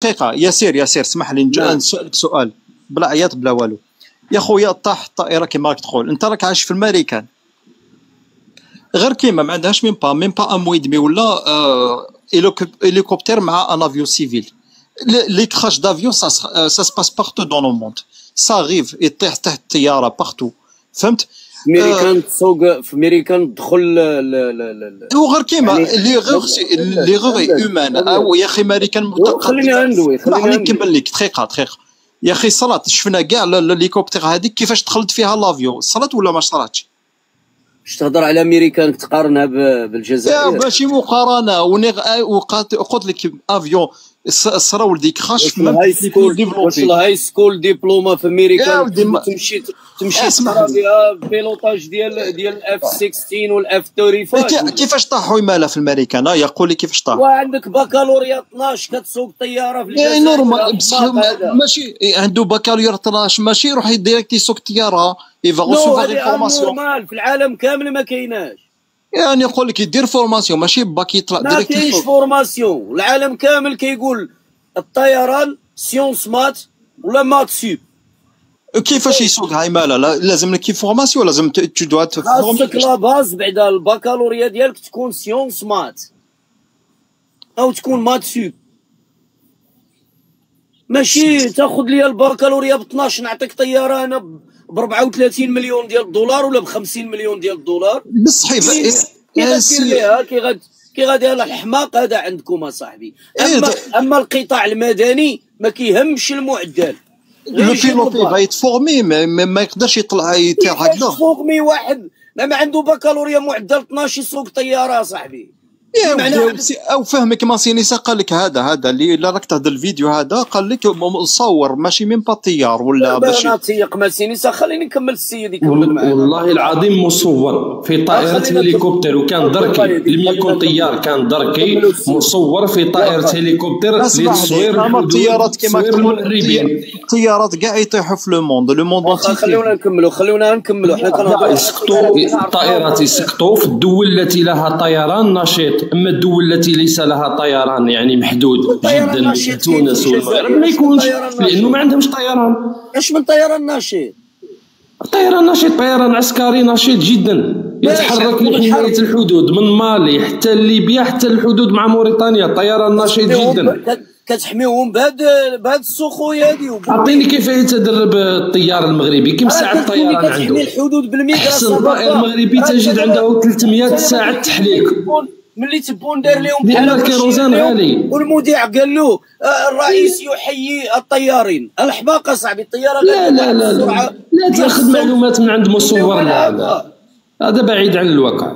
دقيقة ياسير اسمح لي نسألك سؤال بلا عياط بلا والو. يا خويا طاح الطائرة كيما راك تقول، انت راك عايش في الماريكان، غير كيما ما عندهاش ميم با ان موي دمي ولا هليكوبتر مع ان افيون سيفيل. لي كراش دافيون سا سباس بارتو دون لو موند، سا غيف يطيح تحت الطيارة بارتو، فهمت؟ في ميريكان تسوق في ميريكان تدخل وغير كيما لي غوغ اومان او يا اخي ماريكان خليني ندوي نكمل لك دقيقة. يا اخي صرات شفنا كاع الهليكوبتر هذيك كيفاش دخلت فيها لافيون، صرات ولا ما صراتش؟ باش تهضر على ميريكان تقارنها بالجزائر؟ ماشي مقارنه، قلت لك افيون صراو ديك خاش واش الهاي سكول دبلومه في ميريكان تمشي تقرا بها بيلوطاج ديال الاف 16 والاف 35. كيفاش طاحوا يمالا في الماريكان؟ يقول لي كيفاش طاح. وعندك بكالوريا 12 كتسوق طياره في الجزائر نورمال، ماشي عنده بكالوريا 12 ماشي يروح ديريكت يسوق طياره يفا غوسوفا دي فورماسيون. نورمال في العالم كامل ما كايناش، يعني يقول لك يدير فورماسيون ماشي باك يطلع ديريكت. ما كاينش فورماسيون، العالم كامل كيقول الطيران سيونس مات ولا مات سوب. كيفاش يسوق هاي مالا؟ لازم لك فورماسيون، لازم تو دوا تفورمي. خاصك لا باز بعدا البكالوريا ديالك تكون سيونس مات او تكون مات سوب، ماشي تاخذ لي البكالوريا ب 12 نعطيك طياره انا ب 34 مليون ديال الدولار ولا ب 50 مليون ديال الدولار. بالصحيح كي غدير ليها كي غادي الحماق هذا عندكم اصاحبي. اما القطاع المدني ما كيهمش المعدل، لو بيلوتي غيتفورمي ما يقدرش يطلع يطير هكذا. فورمي واحد ما عنده بكالوريا معدل 12 يسوق طياره صاحبي. او فهمك ماسينيسا قال لك هذا اللي راك تهضر الفيديو هذا قال لك مصور ماشي من طيار ولا ماشي. انا تيق ماسينيسا خليني نكمل السيد يكمل معايا. والله العظيم مصور في طائره هليكوبتر وكان دركي لم يكن طيار، كان دركي مصور في طائره هليكوبتر للتصوير الطيارات كما تقول الطيارات كاع يطيحوا في لو موند. خلونا نكملوا حنا كنهضروا الطائرات يسقطوا في الدول التي لها طيران نشيط، اما الدول التي ليس لها طيران يعني محدود جدا تونس والمغرب ما يكونش، لانه ما عندهمش طيران. اش من طيران نشيط؟ الطيران نشيط طيران عسكري نشيط جدا يتحرك لحمايه الحدود من مالي حتى ليبيا حتى الحدود مع موريتانيا. طيران نشيط جدا كتحميوهم بهاد السخويه هادي. عطيني كيف يتدرب الطيار المغربي، كم ساعه الطيران عنده؟ كتحمي الحدود بالميغا. احسن طائر مغربي تجد عنده 300 ساعه تحليق. ملي تبون دار لهم لان الكيروزان غالي. والمذيع قال له الرئيس يحيي الطيارين. الحماقه صاحبي الطياره لا تاخذ معلومات من عند مصور. لا هذا بعيد عن الواقع.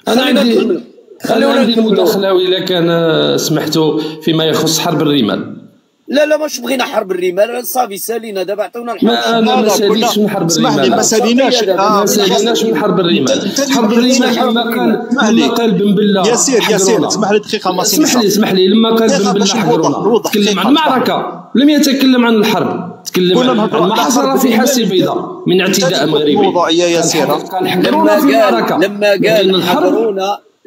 انا عندي مداخله اذا كان سمحتوا فيما يخص حرب الرمال. لا مش بغينا حرب الرمال صافي سالينا دابا عطونا الحرب. انا ما ساليتش من حرب الرمال. ما ساليناش من حرب الرمال. حرب الرمال لما قال بن بله ياسير اسمح لي دقيقه ما اسمح لي لما قال بن بله حضرونا تكلم عن المعركه، لم يتكلم عن الحرب، تكلم عن ما حصل في حاسي البيضاء من اعتداء مغربي. موضوعيه ياسير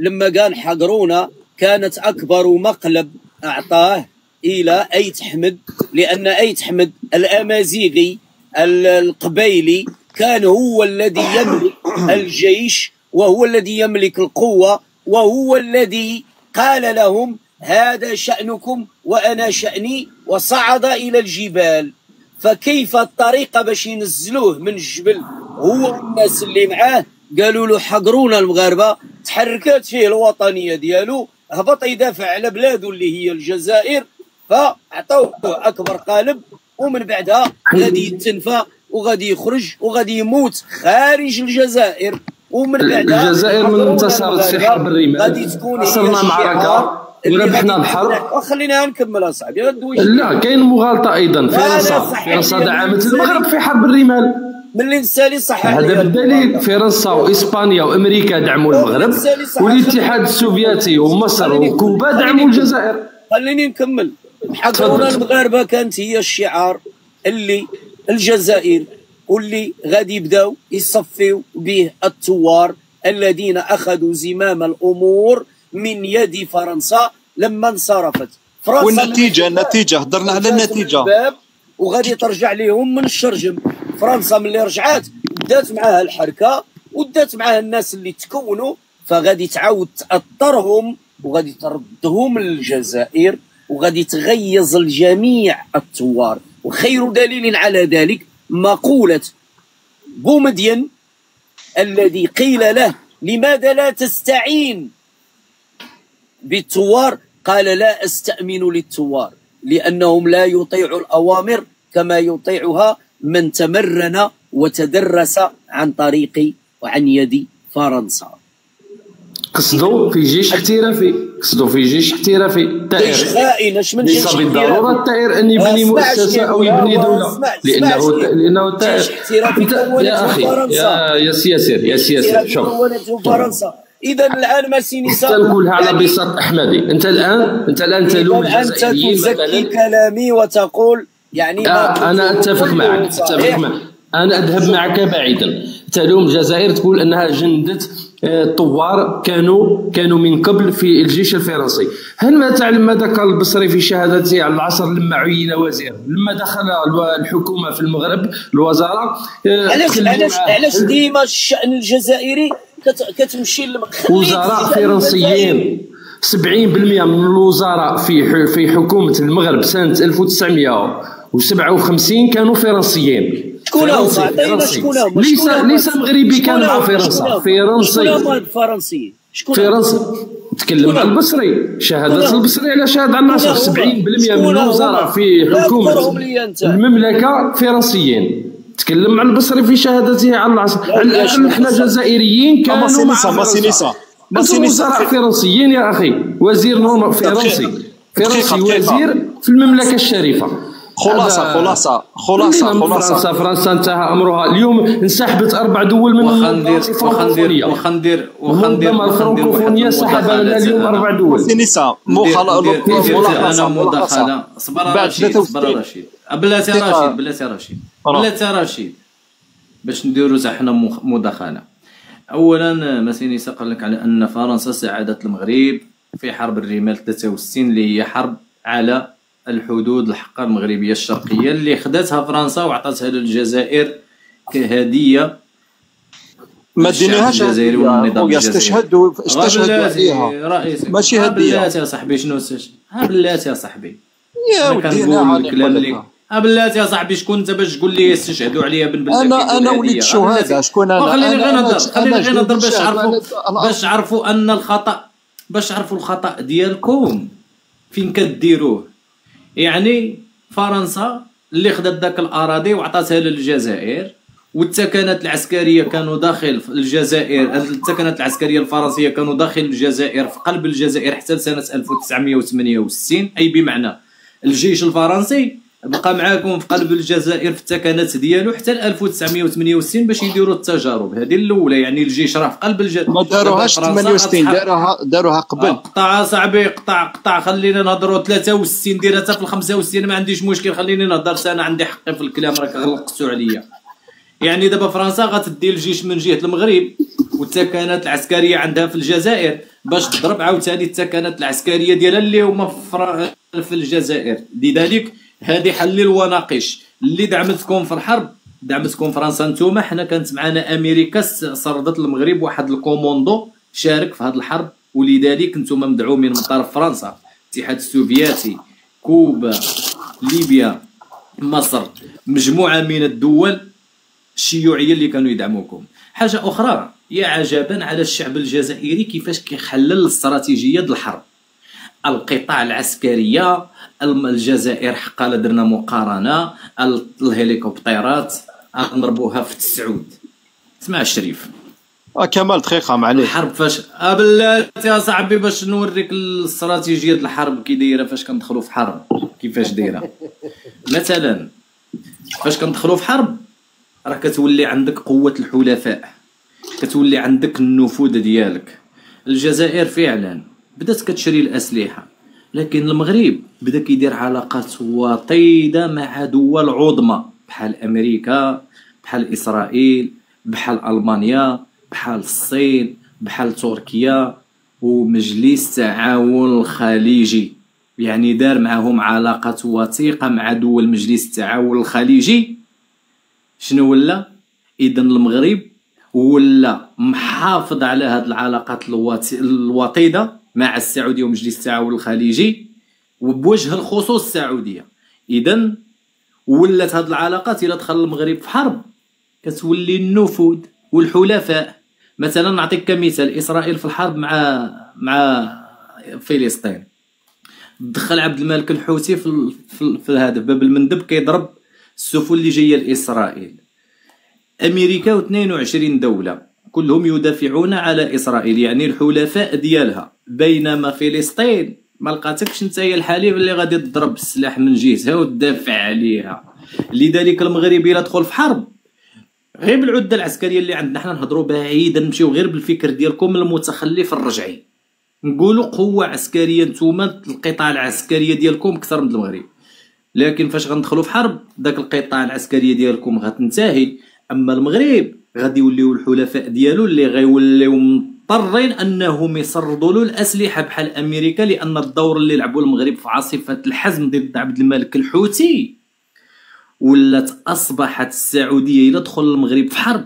لما قال حقرونا كانت اكبر مقلب اعطاه الى ايت حمد، لان ايت حمد الامازيغي القبيلي كان هو الذي يملك الجيش وهو الذي يملك القوه وهو الذي قال لهم هذا شأنكم وانا شأني، وصعد الى الجبال. فكيف الطريقه باش ينزلوه من الجبل هو والناس اللي معاه؟ قالوا له حقرونا المغاربه، تحركت فيه الوطنيه ديالو، هبط يدافع على بلاده اللي هي الجزائر، فعطوه اكبر قالب، ومن بعدها غادي يتنفى وغادي يخرج وغادي يموت خارج الجزائر. ومن بعدها الجزائر من انتصرت في حرب الرمال غادي تكون خسرنا معركه وربحنا الحرب. خلينا نكمل اصاحبي. لا كاين مغالطه ايضا. فرنسا دعمت المغرب في حرب الرمال. ملي نسالي صحح هذا بالدليل فرنسا واسبانيا وامريكا دعموا المغرب، والاتحاد السوفيتي ومصر وكوبا دعموا الجزائر. خليني نكمل. حضرونا المغاربه كانت هي الشعار اللي الجزائر واللي غادي يبداو يصفيو به الثوار الذين اخذوا زمام الامور من يد فرنسا لما انصرفت. والنتيجه هضرنا على النتيجه وغادي ترجع لهم من الشرجم. فرنسا ملي رجعات دات معاها الحركه ودات معاها الناس اللي تكونوا، فغادي تعاود تاثرهم وغادي تردهم للجزائر وغادي تغيظ الجميع الثوار. وخير دليل على ذلك مقولة بومدين الذي قيل له لماذا لا تستعين بالثوار؟ قال لا أستأمن للثوار لأنهم لا يطيعوا الأوامر كما يطيعها من تمرن وتدرس عن طريق وعن يد فرنسا. قصدوا في جيش احترافي، قصدوا في جيش احترافي. جيش خائن. اش من جيش احترافي؟ ليس بالضروره الطائر ان يبني مؤسسه او يبني دوله، لانه الطائر يا اخي يا سياسي شوف فرنسا. اذا الان مسينيسا تنقولها على بساط احمدي. انت الان تلوم الجزائريين مثلا. انت تزكي كلامي وتقول يعني انا اتفق معك انا اذهب معك بعيدا. تلوم الجزائر تقول انها جندت طوار كانوا من قبل في الجيش الفرنسي. هل ما تعلم ما ذكر البصري في شهادته على العصر لما عين وزير، لما دخل الحكومه في المغرب الوزاره؟ علاش ديما الشأن الجزائري كتمشي وزراء فرنسيين؟ 70% من الوزراء في حكومه المغرب سنه 1957 كانوا فرنسيين. شكون هو؟ شكون ليس مغربي كان مع فرنسا، فرنسي. فرنسا تكلم على البصري، شهادة البصري على شهادة على النصر. 70% من الوزراء في حكومة المملكة فرنسيين. تكلم على البصري في شهادته على العصر. احنا جزائريين كانوا مع فرنسا. وزراء فرنسيين يا اخي، وزير نورمال فرنسي وزير في المملكة الشريفة. خلاصة فرنسا انتهى امرها اليوم، انسحبت 4 دول من وخندير الفرنكوفونية سحب لنا اليوم 4 دول. نساء انا مداخله. صبر رشيد بلاتي رشيد باش نديروا حنا مداخله. اولا مسينيسا قال لك على ان فرنسا ساعدت المغرب في حرب الرمال 63 اللي هي حرب على الحدود الحقه المغربيه الشرقيه اللي خدتها فرنسا وعطاتها للجزائر كهديه. ما ديناهاش الجزائري والنظام الجزائري. استشهدوا عليها ماشي هديه. يا صاحبي شنو بلاتي يا صاحبي يا ودينا الكلام اللي بلاتي يا صاحبي. شكون انت باش تقول لي استشهدوا عليا بن بلاتي؟ انا وليد الشهداء. شكون انا؟ خليني غير نهضر باش عرفوا ان الخطا، باش عرفوا الخطا ديالكم فين كديروه. يعني فرنسا اللي خدت ذاك الاراضي وعطاتها للجزائر، والتكنات العسكريه كانوا داخل الجزائر، التكنات العسكريه الفرنسيه كانوا داخل الجزائر في قلب الجزائر حتى سنه 1968. اي بمعنى الجيش الفرنسي بقى معاكم في قلب الجزائر في التكنات ديالو حتى 1968 باش يديروا التجارب. هذه الاولى. يعني الجيش راه في قلب الجزائر. ما داروهاش 68، داروها قبل. قطع صاحبي قطع. خلينا نهضروا 63 ديرها حتى في 65 ما عنديش مشكل. خليني نهضر انا عندي حقي في الكلام، راك غلقتوا عليا. يعني دابا فرنسا غتدي الجيش من جهه المغرب والتكنات العسكريه عندها في الجزائر باش تضرب عاوتاني التكنات العسكريه ديالها اللي هما في الجزائر. لذلك هذه حل وناقش اللي دعمتكم في الحرب، دعمتكم فرنسا نتوما. حنا كانت معنا امريكا سردت المغرب واحد الكوموندو شارك في هذه الحرب، ولذلك نتوما مدعومين من طرف فرنسا، الاتحاد السوفيتي، كوبا، ليبيا، مصر، مجموعه من الدول الشيوعيه اللي كانوا يدعموكم. حاجه اخرى، يا عجبا على الشعب الجزائري كيفاش كيحلل الاستراتيجيه ديال الحرب. القطاع العسكريه الجزائر حقا درنا مقارنه، الهليكوبترات نضربوها في السعود. اسمع الشريف كمال دقيقه معليش. الحرب فاش بلاتي يا صاحبي باش نوريك الاستراتيجيه ديال الحرب كي دايره فاش كندخلوا في حرب كيفاش دايره. مثلا فاش كندخلوا في حرب راه كتولي عندك قوه الحلفاء، كتولي عندك النفوذ ديالك. الجزائر فعلا بدات كتشري الاسلحه، لكن المغرب بدا كيدير علاقات وطيده مع دول عظمى بحال امريكا، بحال اسرائيل، بحال المانيا، بحال الصين، بحال تركيا، ومجلس التعاون الخليجي يعني دار معهم علاقات وثيقة مع دول مجلس التعاون الخليجي. شنو ولا؟ إذن المغرب ولا محافظ على هذه العلاقات الوطيدة مع السعودية ومجلس التعاون الخليجي وبوجه الخصوص السعودية. إذن ولات هذه العلاقات إلا دخل المغرب في حرب كتولي النفوذ والحلفاء. مثلا نعطيك كمثال، إسرائيل في الحرب مع فلسطين، دخل عبد الملك الحوثي في هذا باب المندب كيضرب السفن اللي جايه لإسرائيل. أمريكا و22 دولة كلهم يدافعون على إسرائيل، يعني الحلفاء ديالها، بينما فلسطين ما لقاتكش نتايا الحليف اللي غادي تضرب السلاح من جهتها وتدافع عليها. لذلك المغرب إلا دخل في حرب غير بالعده العسكريه اللي عندنا حنا نهضروا بعيدا، نمشيو غير بالفكر ديالكم المتخلف الرجعي، نقولوا قوه عسكريه نتوما القطاع العسكريه ديالكم اكثر من المغرب، لكن فاش غندخلوا في حرب داك القطاع العسكريه ديالكم غتنتهي. اما المغرب غادي يوليو الحلفاء ديالو اللي غيوليو مضطرين انهم يسردوا له الاسلحه بحال امريكا، لان الدور اللي لعبوا المغرب في عاصفه الحزم ضد عبد الملك الحوثي ولات اصبحت السعوديه الا دخل المغرب في حرب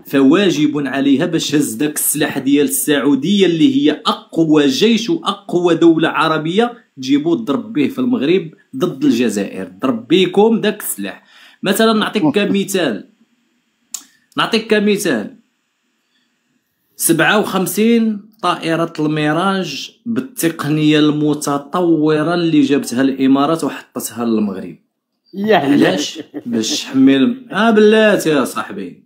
فواجب عليها باش هز داك السلاح ديال السعوديه اللي هي اقوى جيش واقوى دوله عربيه تجيبو تضرب به في المغرب ضد الجزائر، ضرب بيكم داك السلاح. مثلا نعطيك كمثال 57 طائرة الميراج بالتقنية المتطورة اللي جابتها الإمارات وحطتها للمغرب. علاش؟ باش تحمل بلاتي يا صاحبي،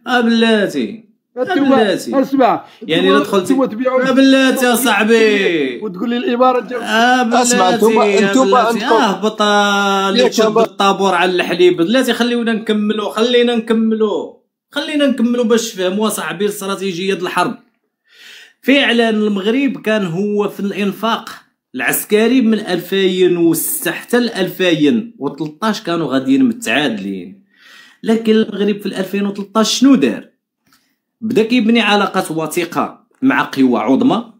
بلاتي اسمع، يعني لا دخلتي بلاتي يا صاحبي وتقول لي الامارات بلاتي اسمع انتم هبط اللي تشد الطابور على الحليب. بلاتي خلينا نكملوا باش تفهموا صاحبي الاستراتيجيه ديال الحرب. فعلا المغرب كان هو في الانفاق العسكري من 2006 حتى 2013 كانوا غاديين متعادلين، لكن المغرب في 2013 شنو دار؟ بدا كيبني علاقات وثيقه مع قوى عظمى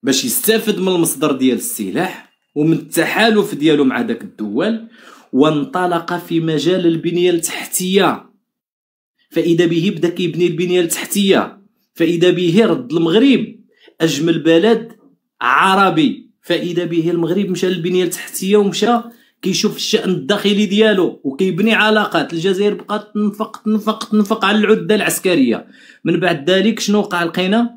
باش يستافد من المصدر ديال السلاح ومن التحالف ديالو مع داك الدول، وانطلق في مجال البنيه التحتيه. فاذا به بدا كيبني البنيه التحتيه، فاذا به رد المغرب اجمل بلد عربي، فاذا به المغرب مشى للبنيه التحتيه ومشى كيشوف الشأن الداخلي ديالو وكيبني علاقات. الجزائر بقات تنفق على العده العسكريه. من بعد ذلك شنو وقع؟ لقينا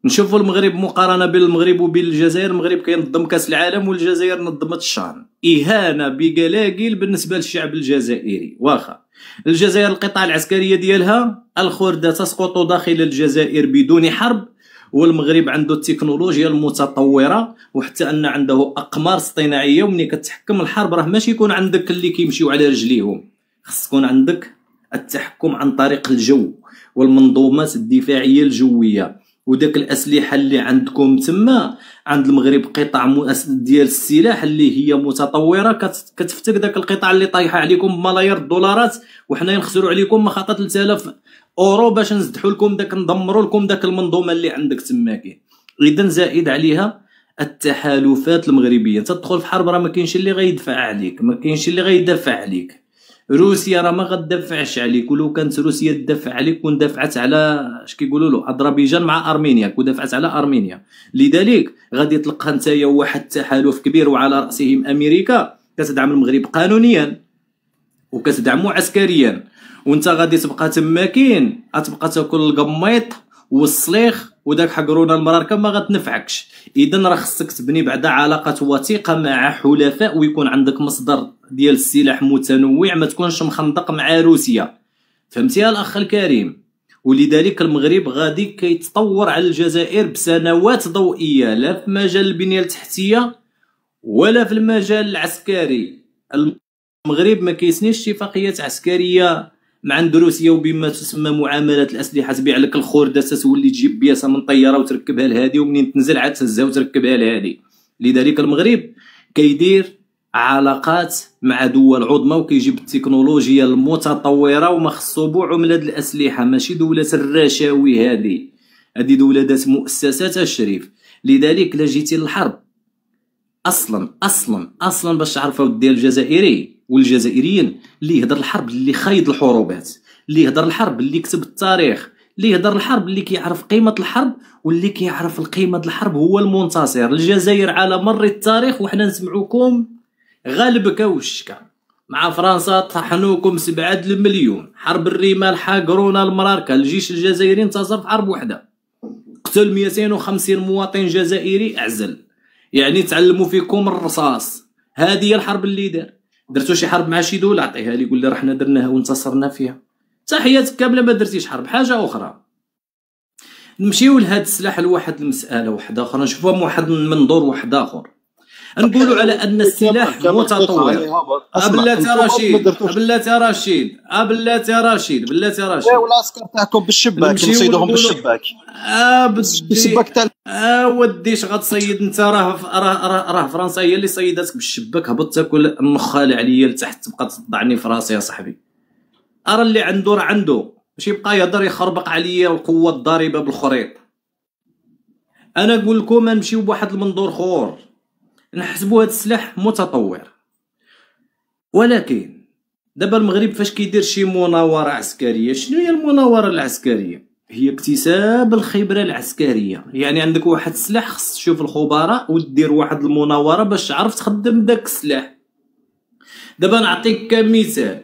نشوفوا المغرب مقارنه بين المغرب وبين الجزائر، المغرب كينظم كاس العالم والجزائر نظمت الشان. اهانه بقلاقل بالنسبه للشعب الجزائري. واخا الجزائر القطاع العسكريه ديالها الخرده تسقط داخل الجزائر بدون حرب، والمغرب عنده التكنولوجيا المتطوره وحتى ان عنده اقمار اصطناعيه، وملي كتحكم الحرب راه ماشي يكون عندك اللي كيمشيو على رجليهم، خص تكون عندك التحكم عن طريق الجو والمنظومات الدفاعيه الجويه. وداك الاسلحه اللي عندكم تما عند المغرب قطع ديال السلاح اللي هي متطوره كتفتك داك القطع اللي طايحه عليكم بملايير الدولارات، وحنا نخسروا عليكم ما خاطر 3000 اورو باش نزدحوا لكم داك ندمروا لكم داك المنظومه اللي عندك تما كاين. اذا زائد عليها التحالفات المغربيه. تدخل في حرب راه ما كاينش اللي غيدفع عليك، ما كاينش اللي غيدافع عليك. روسيا راه ما غتدافعش عليك، ولو كانت روسيا تدافع عليك كون دافعت على اش كيقولوا له اذربيجان مع ارمينيا، كون دافعت على ارمينيا. لذلك غادي تلقى نتايا واحد التحالف كبير وعلى راسهم امريكا كتدعم المغرب قانونيا وكتدعمو عسكريا، وانت غادي تبقى تما كاين غتبقى تاكل القميط والصليخ وداك حقرونا المراركه ما غتنفعكش. اذا راه خصك تبني بعدا علاقات وثيقه مع حلفاء ويكون عندك مصدر ديال السلاح متنوع، ما تكونش مخندق مع روسيا. فهمتي يا الاخ الكريم؟ ولذلك المغرب غادي كيتطور على الجزائر بسنوات ضوئيه، لا في مجال البنيه التحتيه ولا في المجال العسكري. المغرب ما كيسنيش اتفاقيات عسكريه مع عند روسيا وبما تسمى معاملات الاسلحه، تبيع لك الخرده تولي تجيب بياسه من طياره وتركبها لهادي، ومنين تنزل عاد تهزها وتركبها لهادي. لذلك المغرب كيدير علاقات مع دول عظمى وكيجيب التكنولوجيا المتطوره، وما خصو بوع عمله الاسلحه، ماشي دوله الرشاوي. هذه دوله ذات مؤسسات الشريف. لذلك لا جيتي للحرب اصلا باش تعرفوا ديال الجزائري والجزائريين اللي يهضر الحرب، اللي خايض الحروبات، اللي يهضر الحرب، اللي كتب التاريخ، اللي يهضر الحرب، اللي كيعرف قيمه الحرب، واللي كيعرف القيمه د الحرب هو المنتصر. الجزائر على مر التاريخ وحنا نسمعوكم غالبك وشكا، مع فرنسا طحنوكم 7 المليون، حرب الرمال حاقرونا المراركه، الجيش الجزائري انتصر في حرب وحده، قتل 250 مواطن جزائري اعزل، يعني تعلموا فيكم الرصاص. هذه هي الحرب اللي درتو شي حرب مع شي دوله عطيها لي يقول لي راه حنا درناها وانتصرنا فيها. تحياتك كامله ما درتيش حرب. حاجه اخرى، نمشيو لهذا السلاح لواحد المساله واحده اخرى، نشوفوها من واحد المنظور واحد اخر، نقولوا على ان السلاح متطور. بلاتي رشيد والعسكر تاعكم بالشباك نصيدوهم بالشباك. بالشباك تاع وديش غتصيد انت؟ راه فرنسا هي اللي صيداتك بالشباك، هبط تاكل النخاله عليا لتحت تبقى تضعني في راسي يا صاحبي. ارى اللي عنده راه عنده، ماشي يبقى يهضر يخربق عليا القوه الضاربه بالخريط. انا نقول لكم نمشيو بواحد المنظور خور، نحسبوا هذا السلاح متطور. ولكن دابا المغرب فاش كيدير شي مناوره عسكريه، شنو هي المناوره العسكريه؟ هي اكتساب الخبره العسكريه. يعني عندك واحد السلاح خص تشوف الخبراء ودير واحد المناوره باش تعرف تخدم داك السلاح. دابا نعطيك كمثال،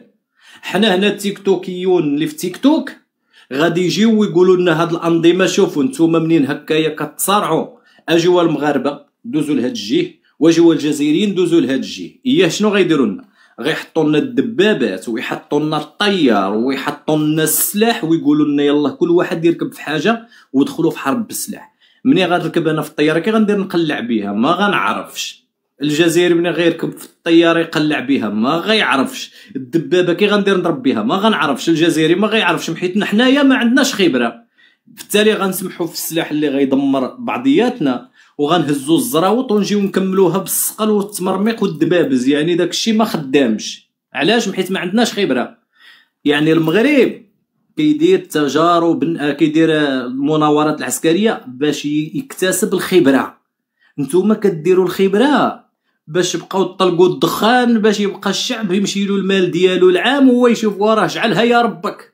حنا هنا التيك توكيون اللي في تيك توك غادي يجيو ويقولوا لنا هاد الانظمه شوفوا نتوما منين هكايا كتصارعوا، اجيو المغاربه دوزوا لهاد الجهه واجيو الجزائريين دوزوا لهاد الجهه، اياه شنو غيديروا لنا؟ غيحطوا لنا الدبابات ويحطوا لنا الطيار ويحطوا لنا السلاح ويقولوا لنا يلا كل واحد يركب في حاجه ودخلوا في حرب بالسلاح. منين غنركب انا في الطياره كي غندير نقلع بها؟ ما غنعرفش. الجزائري منين غيركب في الطياره يقلع بها؟ ما غيعرفش. الدبابه كي غندير نضرب بها؟ ما غنعرفش. الجزائري ما غيعرفش، حيت حنايا ما عندناش خبره. بالتالي غنسمحوا في السلاح اللي غيدمر بعضياتنا، وغنهزوا الزراوط ونجيو نكملوها بالسقل والتمرميق والدبابز. يعني داكشي ما خدامش. علاش؟ حيت ما عندناش خبره. يعني المغرب كيدير تجارب، كيدير المناورات العسكريه باش يكتسب الخبره. نتوما كديروا الخبره باش تبقاو تطلقوا الدخان، باش يبقى الشعب يمشي له المال ديالو العام وهو يشوف وراه جعلها يا ربك.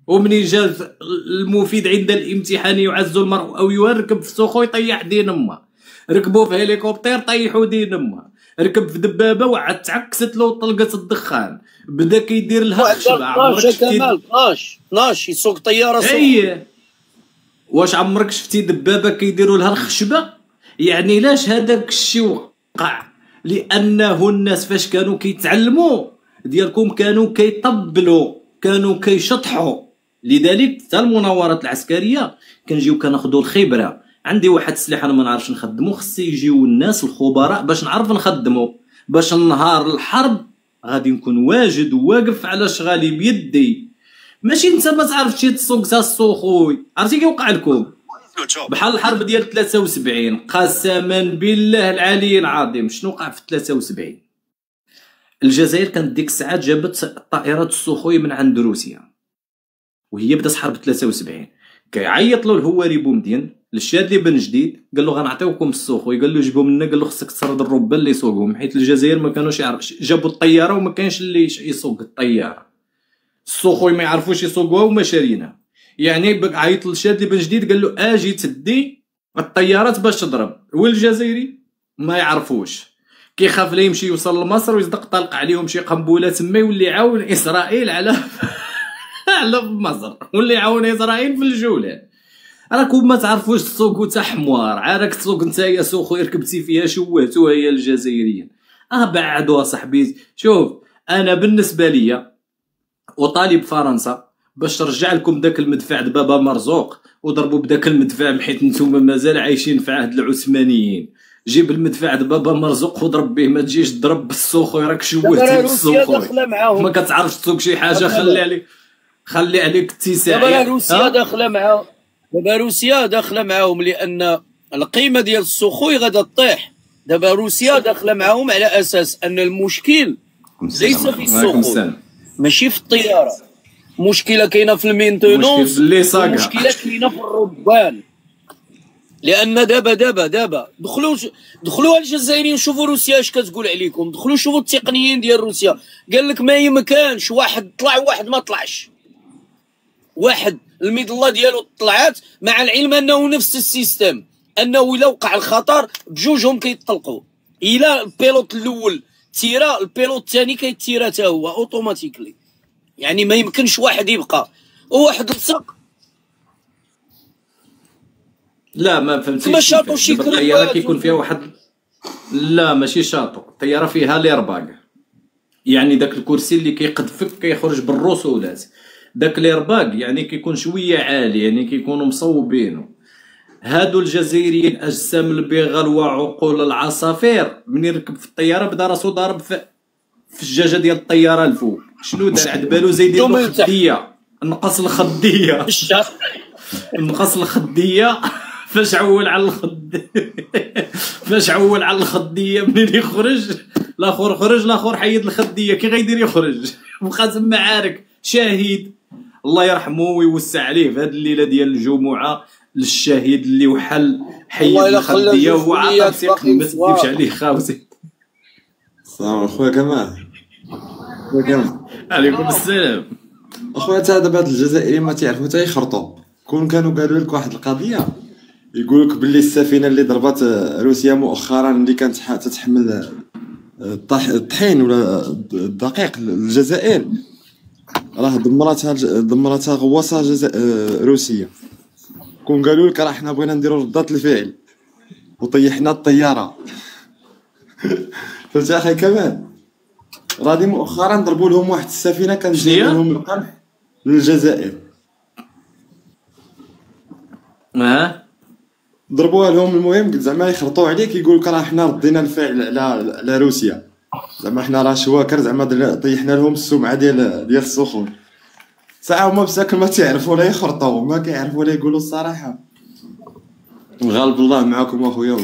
ومنين جا المفيد عند الامتحان يعز المرء او يركب في سوخو يطيح دين امه، ركبوا في هليكوبتر طيحوا دين امه، ركب في دبابه وعاد تعكست له طلقت الدخان، بدا كيدير لها خشبه. 12 يسوق طياره سوق. اي واش عمرك شفتي دبابه كيديروا لها الخشبه؟ يعني لاش هذاك الشيء وقع؟ لانه الناس فاش كانوا كيتعلموا ديالكم كانوا كيطبلوا، كانوا كيشطحوا. لذلك حتى المناورات العسكريه كنجيو كناخذوا الخبره. عندي واحد السلاح انا ما نعرفش نخدمو، خص يجيو الناس الخبراء باش نعرف نخدمو، باش نهار الحرب غادي نكون واجد وواقف على شغالي بيدي. ماشي انت ما تعرفش تسوق تا السوخوي. عرفتي كي وقع لكم بحال الحرب ديال 73 قسما بالله العلي العظيم. شنو وقع في 73؟ الجزائر كانت ديك الساعات جابت طائرات السوخوي من عند روسيا، وهي بدات حرب 73. كيعيط له الهواري بومدين للشادلي بن جديد، قال له غنعطيوكم السوخوي. قال له جيبهم لنا، قال له خصك تسرد الربان اللي يسوقهم، حيت الجزائر ما كانوش يعرف. جابوا الطياره وما كانش اللي يسوق الطياره، السوخوي ما يعرفوش يسوقوها وما شارينها. يعني عيط للشادلي بن جديد قال له اجي تدي الطيارات باش تضرب، والجزائري ما يعرفوش. كيخاف لا يمشي يوصل لمصر ويصدق طلق عليهم شي قنبله تما يولي يعاون اسرائيل على على مصر، واللي يعاون اسرائيل في الجولان. راكم ما تعرفوش تسوقوا تا حموار، عارك تسوق نتايا سوخو ركبتي فيها شواتو هي الجزائريين. بعدوا صاحبي. شوف انا بالنسبه ليا وطالب فرنسا باش ترجع لكم داك المدفع د بابا مرزوق وضربوا بداك المدفع، حيت نتوما مازال عايشين في عهد العثمانيين. جيب المدفع د بابا مرزوق وضرب به، ما تجيش تضرب بالسوخوي، راك شواتي بالسوخوي ما كتعرفش تسوق شي حاجه. خلي عليك اتساع. دابا روسيا داخله معاهم، دابا روسيا داخله معاهم لان القيمه ديال السوخوي غادا تطيح. دابا روسيا داخله معاهم على اساس ان المشكل ليس في السوخوي، ماشي في الطياره. مشكله كاينه في المينتونونس، مشكله كاينه في الربان. لان دابا دخلوا الجزائريين شوفوا روسيا اش كتقول عليكم، دخلوا شوفوا التقنيين ديال روسيا، قال لك ما يمكنش واحد طلع وواحد ما طلعش، واحد المظله ديالو طلعت، مع العلم انه نفس السيستم، انه الا وقع الخطر بجوجهم كيطلقوا، الا البيلوت الاول تيرا البيلوت الثاني كيتيرا حتى هو اوتوماتيكلي، يعني ما يمكنش واحد يبقى وواحد لصق. لا ما فهمتيش. كما شاطو شي الطياره كيكون فيها واحد، لا ماشي شاطو، الطياره فيها ليرباغ، يعني داك الكرسي اللي كيقذفك كيخرج بالرسولات، داك ليرباغ يعني كيكون شويه عالي، يعني كيكونوا مصوبينه. هادو الجزائريين اجسام البغال وعقول العصافير، من يركب في الطياره بدا راسو ضارب في الجاجه ديال الطياره الفوق، شنو دار؟ عاد بالو زايدين له خديه، نقص الخديه نقص الخديه فاش عول على الخديه منين يخرج الاخر خرج، الاخر حيد الخديه، كي غيدير يخرج بقى تما عارك شهيد. الله يرحمه ويوسع عليه في هذه الليله ديال الجمعه، للشهيد اللي وحل حيد الخديه وهو عاطل ثقه، ما تديبش عليه خاوسي. السلام اخويا كمال. عليكم السلام. اخويا تا دابا هاد الجزائريين ما تيعرفوا حتى يخرطوا، كون كانوا قالوا لك واحد القضيه يقول لك باللي السفينه اللي ضربت روسيا مؤخرا اللي كانت تتحمل الطحين ولا الدقيق للجزائر، راه دمرتها غواصه روسيه. كون قالوا لك راه حنا بغينا نديروا ردة الفعل وطيحنا الطياره فهمت اخي كمال؟ راه مؤخرا ضربوا لهم واحد السفينه كانت جايه لهم القمح للجزائر، ضربوها لهم. المهم زعما يخلطوا عليك، يقول لك راه حنا ردينا الفعل على روسيا، زعما حنا راه شواكر، زعما طيحنا لهم السمعه ديال السخون. ساعه هما مساكن ما تيعرفوا لا يخرطوا، ما كيعرفوا لا يقولوا الصراحه. غالب الله معاكم اخويا.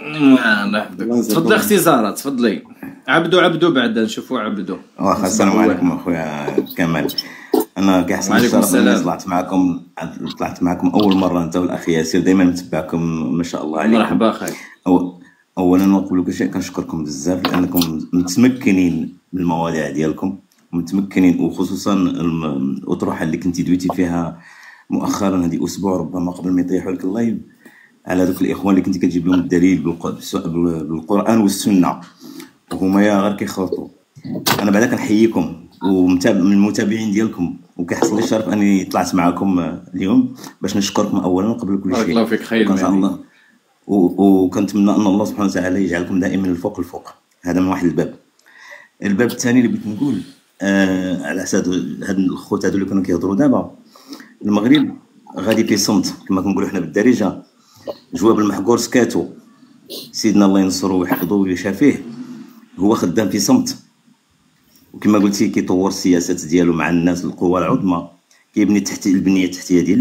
الله يحفظك. تفضلي اختي زهره، تفضلي. عبدو بعد نشوفوا عبدو. واخا السلام عليكم اخويا كمال. انا كيحسن الشرف اني طلعت معكم اول مره انت والاخ ياسر، دائما متبعكم ما شاء الله عليكم. مرحبا اخي. اولا نقول لكم شيء، كنشكركم بزاف لانكم متمكنين من المواضيع ديالكم، متمكنين، وخصوصا الاطروحه اللي كنتي دويتي فيها مؤخرا هذه اسبوع ربما قبل ما يطيحوا لك اللايف، على ذوك الاخوان اللي كنتي كتجيب لهم الدليل بالقران والسنه وهما يا غير كيخلطوا. انا بعدا كنحييكم ومن المتابعين ديالكم، وكيحصل لي الشرف اني طلعت معكم اليوم باش نشكركم اولا قبل كل شيء. الله فيك خير ان شاء الله، وكنتمنى ان الله سبحانه وتعالى يجعلكم دائما الفوق الفوق. هذا من واحد الباب الثاني اللي بغيت نقول على حساب هاد الخوت هادو اللي كانوا كيهضروا دابا. المغرب غادي في صمت كما كنقولوا حنا بالدارجه، جواب المحقور سكاتو. سيدنا الله ينصرو ويحفظو ويشافيه، هو خدام في صمت، وكما قلتي كيطور السياسات ديالو مع الناس القوى العظمى، كيبني تحت البنيه التحتيه ديال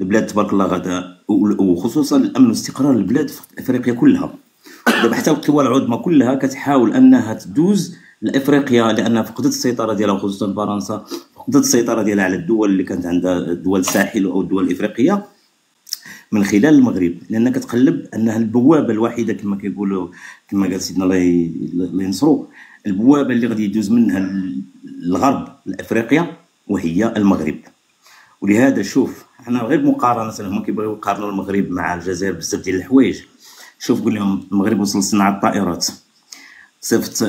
البلاد تبارك الله غدا، وخصوصا الامن واستقرار البلاد في افريقيا كلها. دابا حتى القوى العظمى كلها كتحاول انها تدوز لافريقيا، لانها فقدت السيطره ديالها، خصوصا فرنسا فقدت السيطره ديالها على الدول اللي كانت عندها دول الساحل او الدول الافريقيه من خلال المغرب، لان كتقلب انها البوابه الوحيده كما كيقولوا، كما قال سيدنا الله ينصرو، البوابه اللي غادي يدوز منها الغرب لافريقيا وهي المغرب. ولهذا شوف حنا غير مقارنه، هما كيبغيو يقارنوا المغرب مع الجزائر بزاف ديال الحوايج. شوف قول لهم المغرب وصل لصناعه الطائرات، صيفط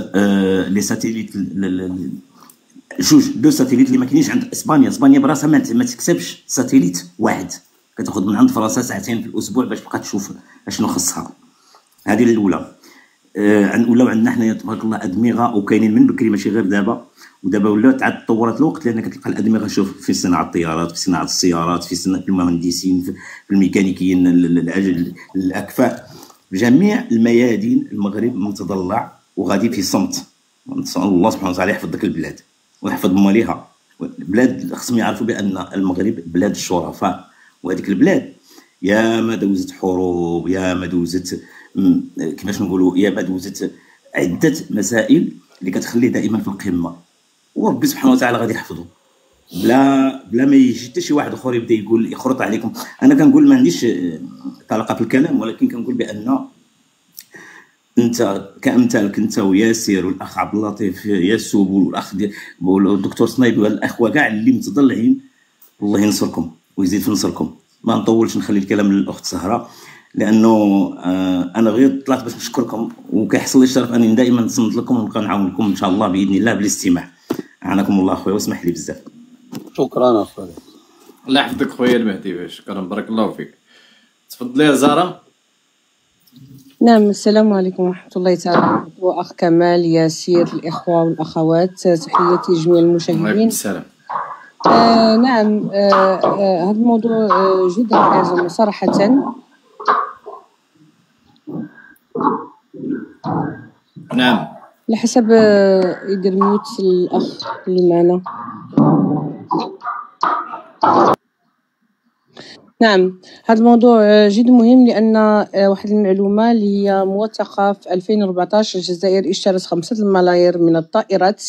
لي ساتيليت دو ساتيليت اللي ما كاينينش عند اسبانيا براسها ما تكسبش ساتيليت واحد، كتاخذ من عند فرنسا ساعتين في الاسبوع باش تبقى تشوف اشنو خصها. هذه الاولى. ولاو عندنا حنايا تبارك الله ادمغه، وكاينين من بكري ماشي غير دابا، ودابا ولاات عاد تطورت الوقت، لان كتلقى الادمغه شوف في صناعه الطيارات، في صناعه السيارات، في صناعه المهندسين، في الميكانيكيين، الاكفاء، جميع الميادين المغرب متضلع وغادي في صمت. نسال الله سبحانه وتعالى يحفظ ديك البلاد ويحفظ مواليها. البلاد خصهم يعرفوا بان المغرب بلاد الشرفاء، وهذيك البلاد يا ما دوزت حروب، يا ما دوزت كيفاش نقولوا، يا ما دوزت عده مسائل اللي كتخليه دائما في القمه، وربي سبحانه وتعالى غادي يحفظه. بلا ما يجي حتى شي واحد اخر يبدا يقول يخرط عليكم. انا كنقول ما عنديش طلاقه في الكلام، ولكن كنقول بان انت كامثالك انت وياسر والاخ عبد اللطيف ياسوب والاخ والدكتور صنايبي والاخوه كاع اللي متضلعين، الله ينصركم ويزيد في نصركم. ما نطولش، نخلي الكلام للاخت سهره، لانه انا غير طلعت باش نشكركم، وكيحصل لي الشرف انني دائما نصمد لكم ونبقى نعاونكم ان شاء الله باذن الله بالاستماع. اعانكم الله خويا واسمح لي بزاف. شكرا اخويا. الله يحفظك خويا المهدي، شكرا بارك الله فيك. تفضلي يا زهره. نعم، السلام عليكم ورحمة الله تعالى وبركاته. أخ كمال، ياسير، الإخوة والأخوات، تحياتي لجميع المشاهدين. وعليكم السلام. نعم، هذا الموضوع جدا حازم صراحة. نعم، على حسب يدير ميوت الأخ اللي معنا. نعم، هذا الموضوع جد مهم، لأن واحد المعلومة اللي هي موثقة في 2014 الجزائر اشترت 5 الملايير من الطائرات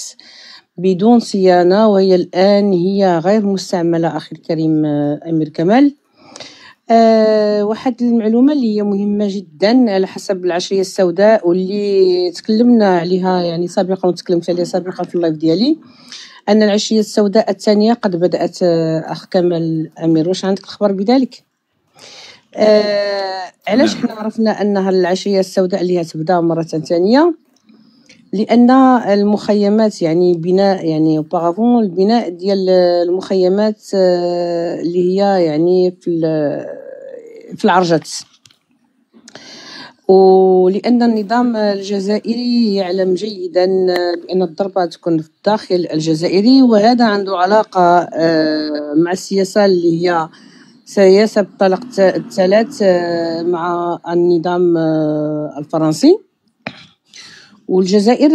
بدون صيانة، وهي الآن هي غير مستعملة. أخي الكريم أمير كمال، واحد المعلومة اللي هي مهمة جدا على حسب العشرية السوداء، واللي تكلمنا عليها يعني سابقا وتكلمت عليها سابقا في اللايف ديالي، أن العشرية السوداء الثانية قد بدأت. أخ كمال أمير، واش عندك الخبر بذلك؟ علاش حنا عرفنا أنها العشرية السوداء اللي هتبدا مرة ثانية؟ لأن المخيمات يعني بناء يعني اوبارافون البناء ديال المخيمات اللي هي يعني في العرجات، ولأن النظام الجزائري يعلم جيدا بأن الضربة تكون في الداخل الجزائري، وهذا عنده علاقة مع السياسة اللي هي سياسة بالطلاق الثلاث مع النظام الفرنسي. والجزائر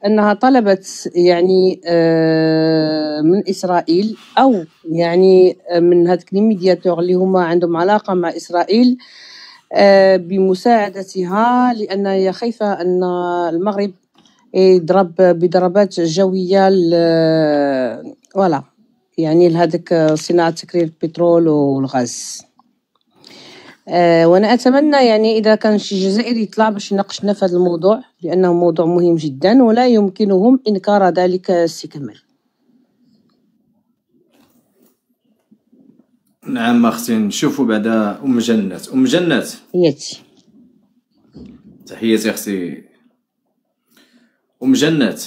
أنها طلبت يعني من إسرائيل، أو يعني من هذوك لي ميدياتور اللي هما عندهم علاقة مع إسرائيل بمساعدتها، لأن هي خايفة أن المغرب يضرب بضربات جوية ولا يعني لهذيك صناعة تكرير البترول والغاز. وانا اتمنى يعني اذا كان شي جزائري يطلع باش يناقشنا في هذا الموضوع، لانه موضوع مهم جدا ولا يمكنهم انكار ذلك. السي كمال. نعم اختي، نشوفوا بعدا ام جنات. ام جنات، ياتي تحياتي اختي ام جنات.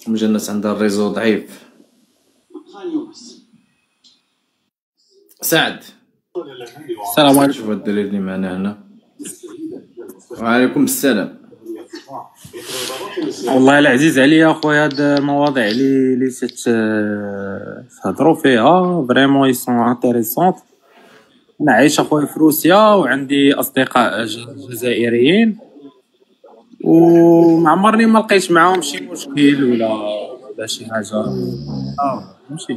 ام جنات عندها الريزو ضعيف. سعد، السلام عليكم. شوف الدليل اللي معنا هنا. وعليكم السلام. والله العزيز عليا اخويا هاد المواضيع اللي تهضروا فيها فريمون يسون انتريسونط. انا عايش اخويا في روسيا وعندي اصدقاء جزائريين، وما عمرني ما لقيت معاهم شي مشكل ولا شي حاجه. ماشي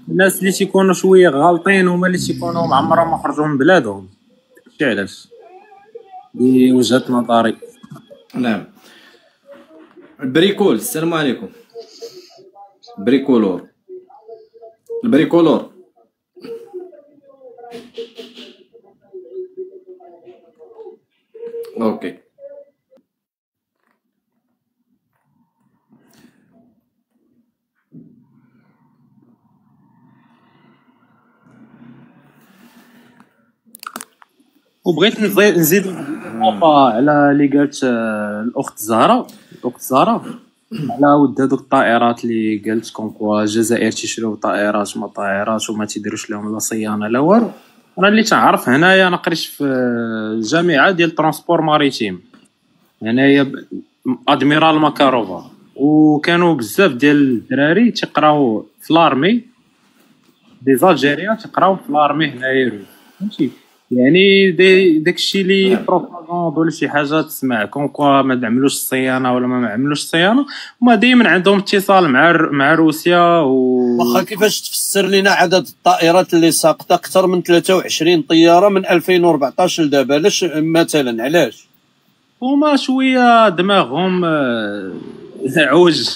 الناس اللي تيكونوا شويه غالطين هما اللي تيكونوا معمرهم ما خرجوا من بلادهم. شي علاش دي وجهة نظري. نعم. البريكول، السلام عليكم. بريكولور، البريكولور. اوكي. وبغيت نزيد نقطة على اللي قالت الاخت زهره. على ود هذوك الطائرات اللي قالت كونكوا الجزائر تيشريو طائرات ما طائرات وما تيديروش لهم لا صيانه لا والو. انا اللي تعرف هنايا انا قريت في الجامعه ديال ترونسبور ماريتيم هنايا ادميرال ماكاروفا، وكانوا بزاف ديال الدراري تيقراو في لارمي دي زالجيريان تيقراو في لارمي هنايا، فهمتي يعني داكشي اللي بروباغوند ولا شي حاجه تسمع كونكوا ما نعملوش الصيانه ولا ما عملوش الصيانه، هما دائما عندهم اتصال مع روسيا. واخا كيفاش تفسر لنا عدد الطائرات اللي ساقطه اكثر من 23 طياره من 2014 لدابا؟ علاش مثلا علاش؟ هما شويه دماغهم عوج.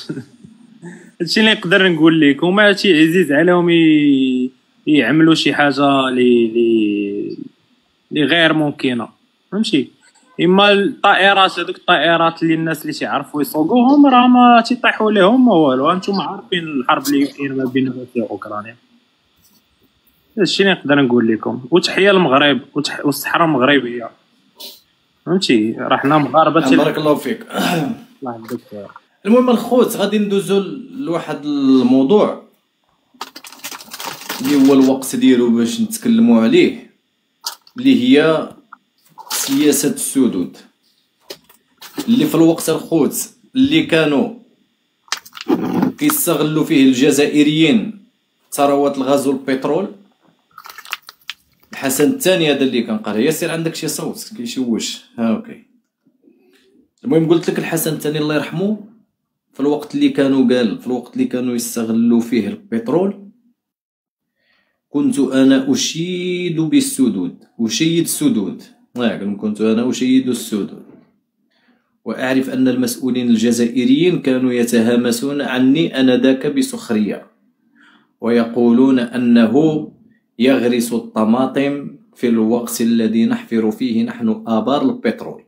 هادشي اللي نقدر نقول لك. هما شي عزيز عليهم يعملوا شي حاجه لي غير ممكنه، فهمتي؟ اما الطائرات هذوك الطائرات اللي الناس اللي تيعرفوا يسوقوهم راه ما تيطيحوا لهم ما والو. انتم عارفين الحرب اللي كاينه ما بين روسيا واوكرانيا. هادشي اللي نقدر نقول لكم. وتحيه للمغرب والصحراء المغربيه، فهمتي؟ راه حنا مغاربه. بارك الله فيك. الله يحفظك. المهم الخوت غادي ندوزو لواحد الموضوع اللي هو الوقت ديالو باش نتكلموا عليه، اللي هي سياسة السدود. اللي في الوقت الخوت اللي كانوا كيستغلوا فيه الجزائريين ثروات الغاز والبترول، الحسن الثاني هذا اللي كان قال ياسر عندك شي صوت كيشوش. ها اوكي. المهم قلت لك الحسن الثاني الله يرحمه في الوقت اللي كانوا يستغلوا فيه البترول، كنت انا اشيد بالسدود، اشيد السدود. كنت انا اشيد السدود، واعرف ان المسؤولين الجزائريين كانوا يتهامسون عني انذاك بسخرية، ويقولون انه يغرس الطماطم في الوقت الذي نحفر فيه نحن آبار البترول.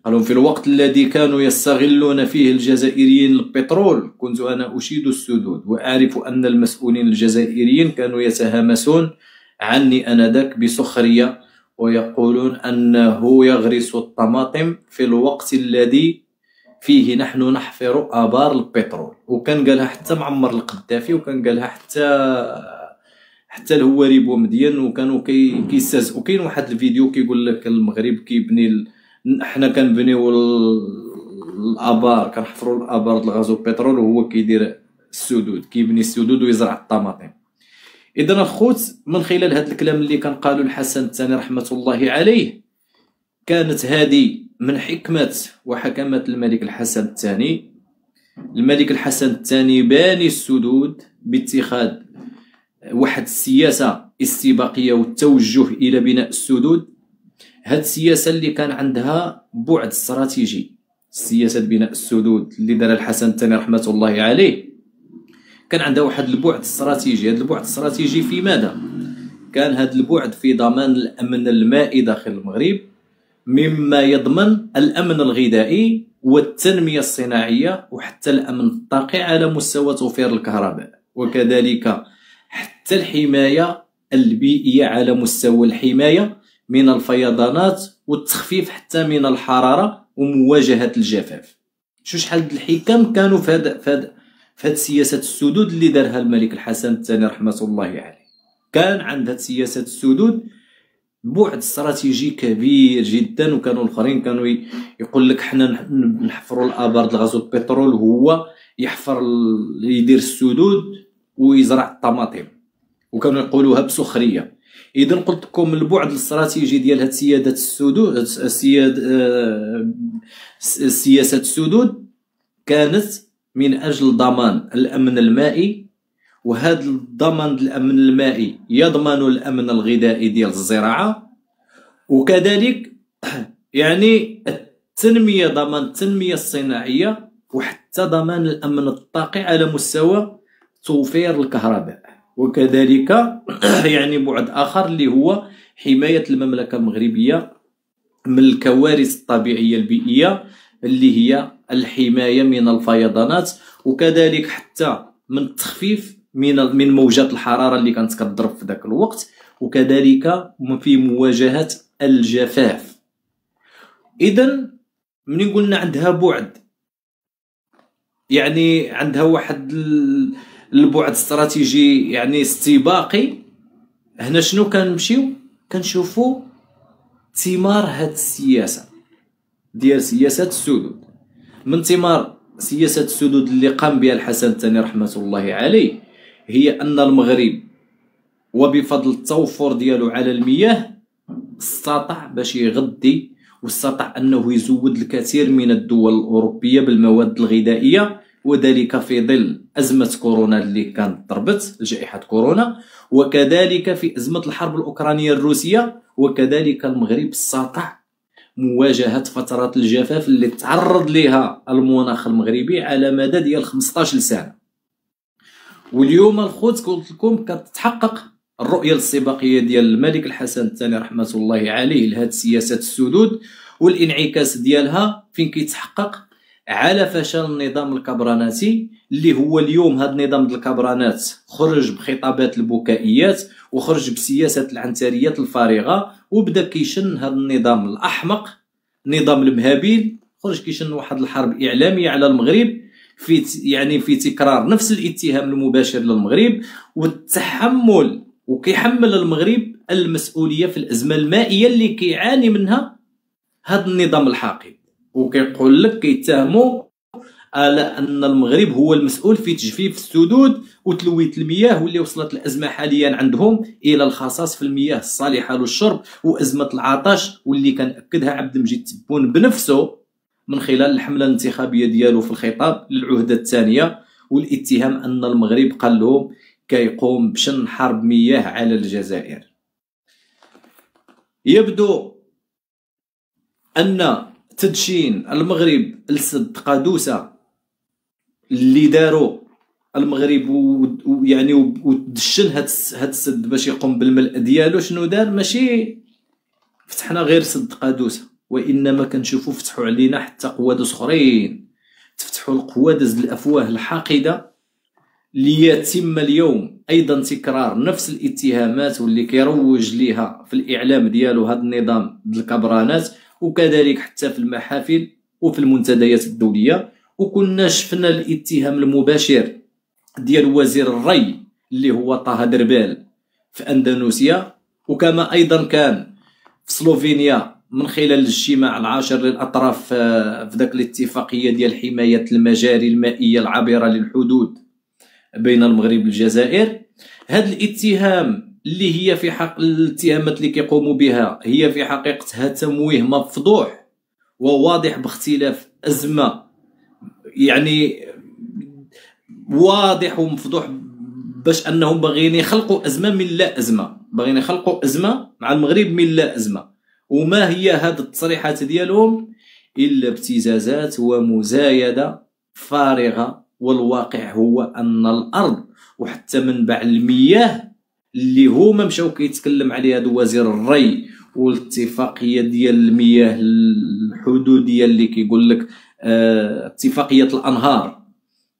قالوا في الوقت الذي كانوا يستغلون فيه الجزائريين البترول كنت أنا أشيد السدود، وأعرف أن المسؤولين الجزائريين كانوا يتهامسون عني آنذاك بسخرية، ويقولون أنه يغرس الطماطم في الوقت الذي فيه نحن نحفر آبار البترول. وكان قالها حتى معمر القذافي، وكان قالها حتى الهواري بومدين، وكانوا كيستهزئوا. كاين واحد الفيديو كيقول لك المغرب كيبني حنا كنبنيو الابار، كنحفروا الابار د الغاز والبترول، وهو كيدير السدود، كيبني السدود ويزرع الطماطم. اذا الخوت من خلال هذا الكلام اللي كان قالوا الحسن الثاني رحمه الله عليه، كانت هذه من حكمة وحكمة الملك الحسن الثاني. الملك الحسن الثاني باني السدود باتخاذ واحد السياسة استباقية والتوجه إلى بناء السدود. هاد السياسة اللي كان عندها بعد استراتيجي، سياسة بناء السدود اللي دار الحسن الثاني رحمة الله عليه، كان عندها واحد البعد استراتيجي. هاد البعد استراتيجي في ماذا؟ كان هاد البعد في ضمان الأمن المائي داخل المغرب، مما يضمن الأمن الغذائي والتنمية الصناعية وحتى الأمن الطاقي على مستوى توفير الكهرباء، وكذلك حتى الحماية البيئية على مستوى الحماية من الفيضانات والتخفيف حتى من الحرارة ومواجهة الجفاف. شحال د الحكم كانوا في هاد سياسة السدود اللي دارها الملك الحسن الثاني رحمة الله عليه. كان عند هاد سياسة السدود بعد استراتيجي كبير جدا، وكانوا الاخرين كانوا يقول لك حنا نحفروا الابار د الغاز والبترول، وهو يدير السدود ويزرع الطماطم، وكانوا يقولوها بسخريه. اذا قلت لكم البعد الاستراتيجي ديال هاد سياده السدود، سياسه السدود كانت من اجل ضمان الامن المائي، وهذا الضمان الامن المائي يضمن الامن الغذائي ديال الزراعه، وكذلك يعني التنميه، ضمان التنميه الصناعيه، وحتى ضمان الامن الطاقي على مستوى توفير الكهرباء، وكذلك يعني بعد اخر اللي هو حمايه المملكه المغربيه من الكوارث الطبيعيه البيئيه اللي هي الحمايه من الفيضانات، وكذلك حتى من التخفيف من موجات الحراره اللي كانت كتضرب في ذاك الوقت، وكذلك في مواجهه الجفاف. اذا منين قلنا عندها بعد، يعني عندها واحد البعد استراتيجي يعني استباقي. هنا شنو كنمشيو كنشوفوا ثمار هاد السياسه ديال سياسه السدود. من ثمار سياسه السدود اللي قام بها الحسن الثاني رحمه الله عليه هي ان المغرب وبفضل التوفر ديالو على المياه استطاع باش يغذي واستطاع انه يزود الكثير من الدول الاوروبيه بالمواد الغذائيه وذلك في ظل أزمة كورونا اللي كانت ضربت جائحة كورونا، وكذلك في أزمة الحرب الأوكرانية الروسية، وكذلك المغرب استطاع مواجهة فترات الجفاف اللي تعرض لها المناخ المغربي على مدى ديال 15 سنة. واليوم الخوت قلت لكم كتتحقق الرؤية الاستباقية ديال الملك الحسن الثاني رحمة الله عليه لهذه سياسة السدود، والانعكاس ديالها فين كيتحقق على فشل النظام الكبراناتي اللي هو اليوم. هذا النظام ديال الكبرانات خرج بخطابات البكائيات وخرج بسياسة العنتريات الفارغة، وبدا كيشن هذا النظام الأحمق، نظام المهابيل، خرج كيشن واحد الحرب إعلامية على المغرب في تكرار نفس الاتهام المباشر للمغرب والتحمل، وكيحمل المغرب المسؤولية في الأزمة المائية اللي كيعاني منها هذا النظام الحاقد. وكيقول لك كيتهموا على أن المغرب هو المسؤول في تجفيف السدود وتلوية المياه، واللي وصلت الأزمة حاليا عندهم إلى الخصاص في المياه الصالحة للشرب وأزمة العطش، واللي كان أكدها عبد المجيد تبون بنفسه من خلال الحملة الانتخابية ديالو في الخطاب للعهدة الثانية، والاتهام أن المغرب قال لهم كيقوم بشن حرب مياه على الجزائر. يبدو أن تدشين المغرب لسد قادوسة اللي داروا المغرب ويعني ودشن هاد السد باش يقوم بالملء ديالو، شنو دار؟ ماشي فتحنا غير سد قادوسة، وإنما كنشوفوا فتحوا علينا حتى قوادس اخرين، تفتحوا القوادس الافواه الحاقده ليتم اليوم ايضا تكرار نفس الاتهامات واللي كيروج ليها في الاعلام ديالو هذا النظام ديال الكبرانات، وكذلك حتى في المحافل وفي المنتديات الدوليه. وكنا شفنا الاتهام المباشر ديال وزير الري اللي هو طه دربال في اندونيسيا، وكما ايضا كان في سلوفينيا من خلال الاجتماع العاشر للاطراف في ذاك الاتفاقيه ديال حمايه المجاري المائيه العابره للحدود بين المغرب والجزائر. هذا الاتهام اللي هي في حق الاتهامات اللي كيقوموا بها هي في حقيقتها تمويه مفضوح وواضح باختلاف ازمه، يعني واضح ومفضوح باش انهم باغيين يخلقوا ازمه من لا ازمه، باغيين يخلقوا ازمه مع المغرب من لا ازمه. وما هي هذه التصريحات ديالهم الا ابتزازات ومزايده فارغه، والواقع هو ان الارض وحتى منبع المياه اللي هما مشاو كيتكلم عليها هذا وزير الري والاتفاقيه ديال المياه الحدوديه اللي كيقول لك اتفاقيه الانهار،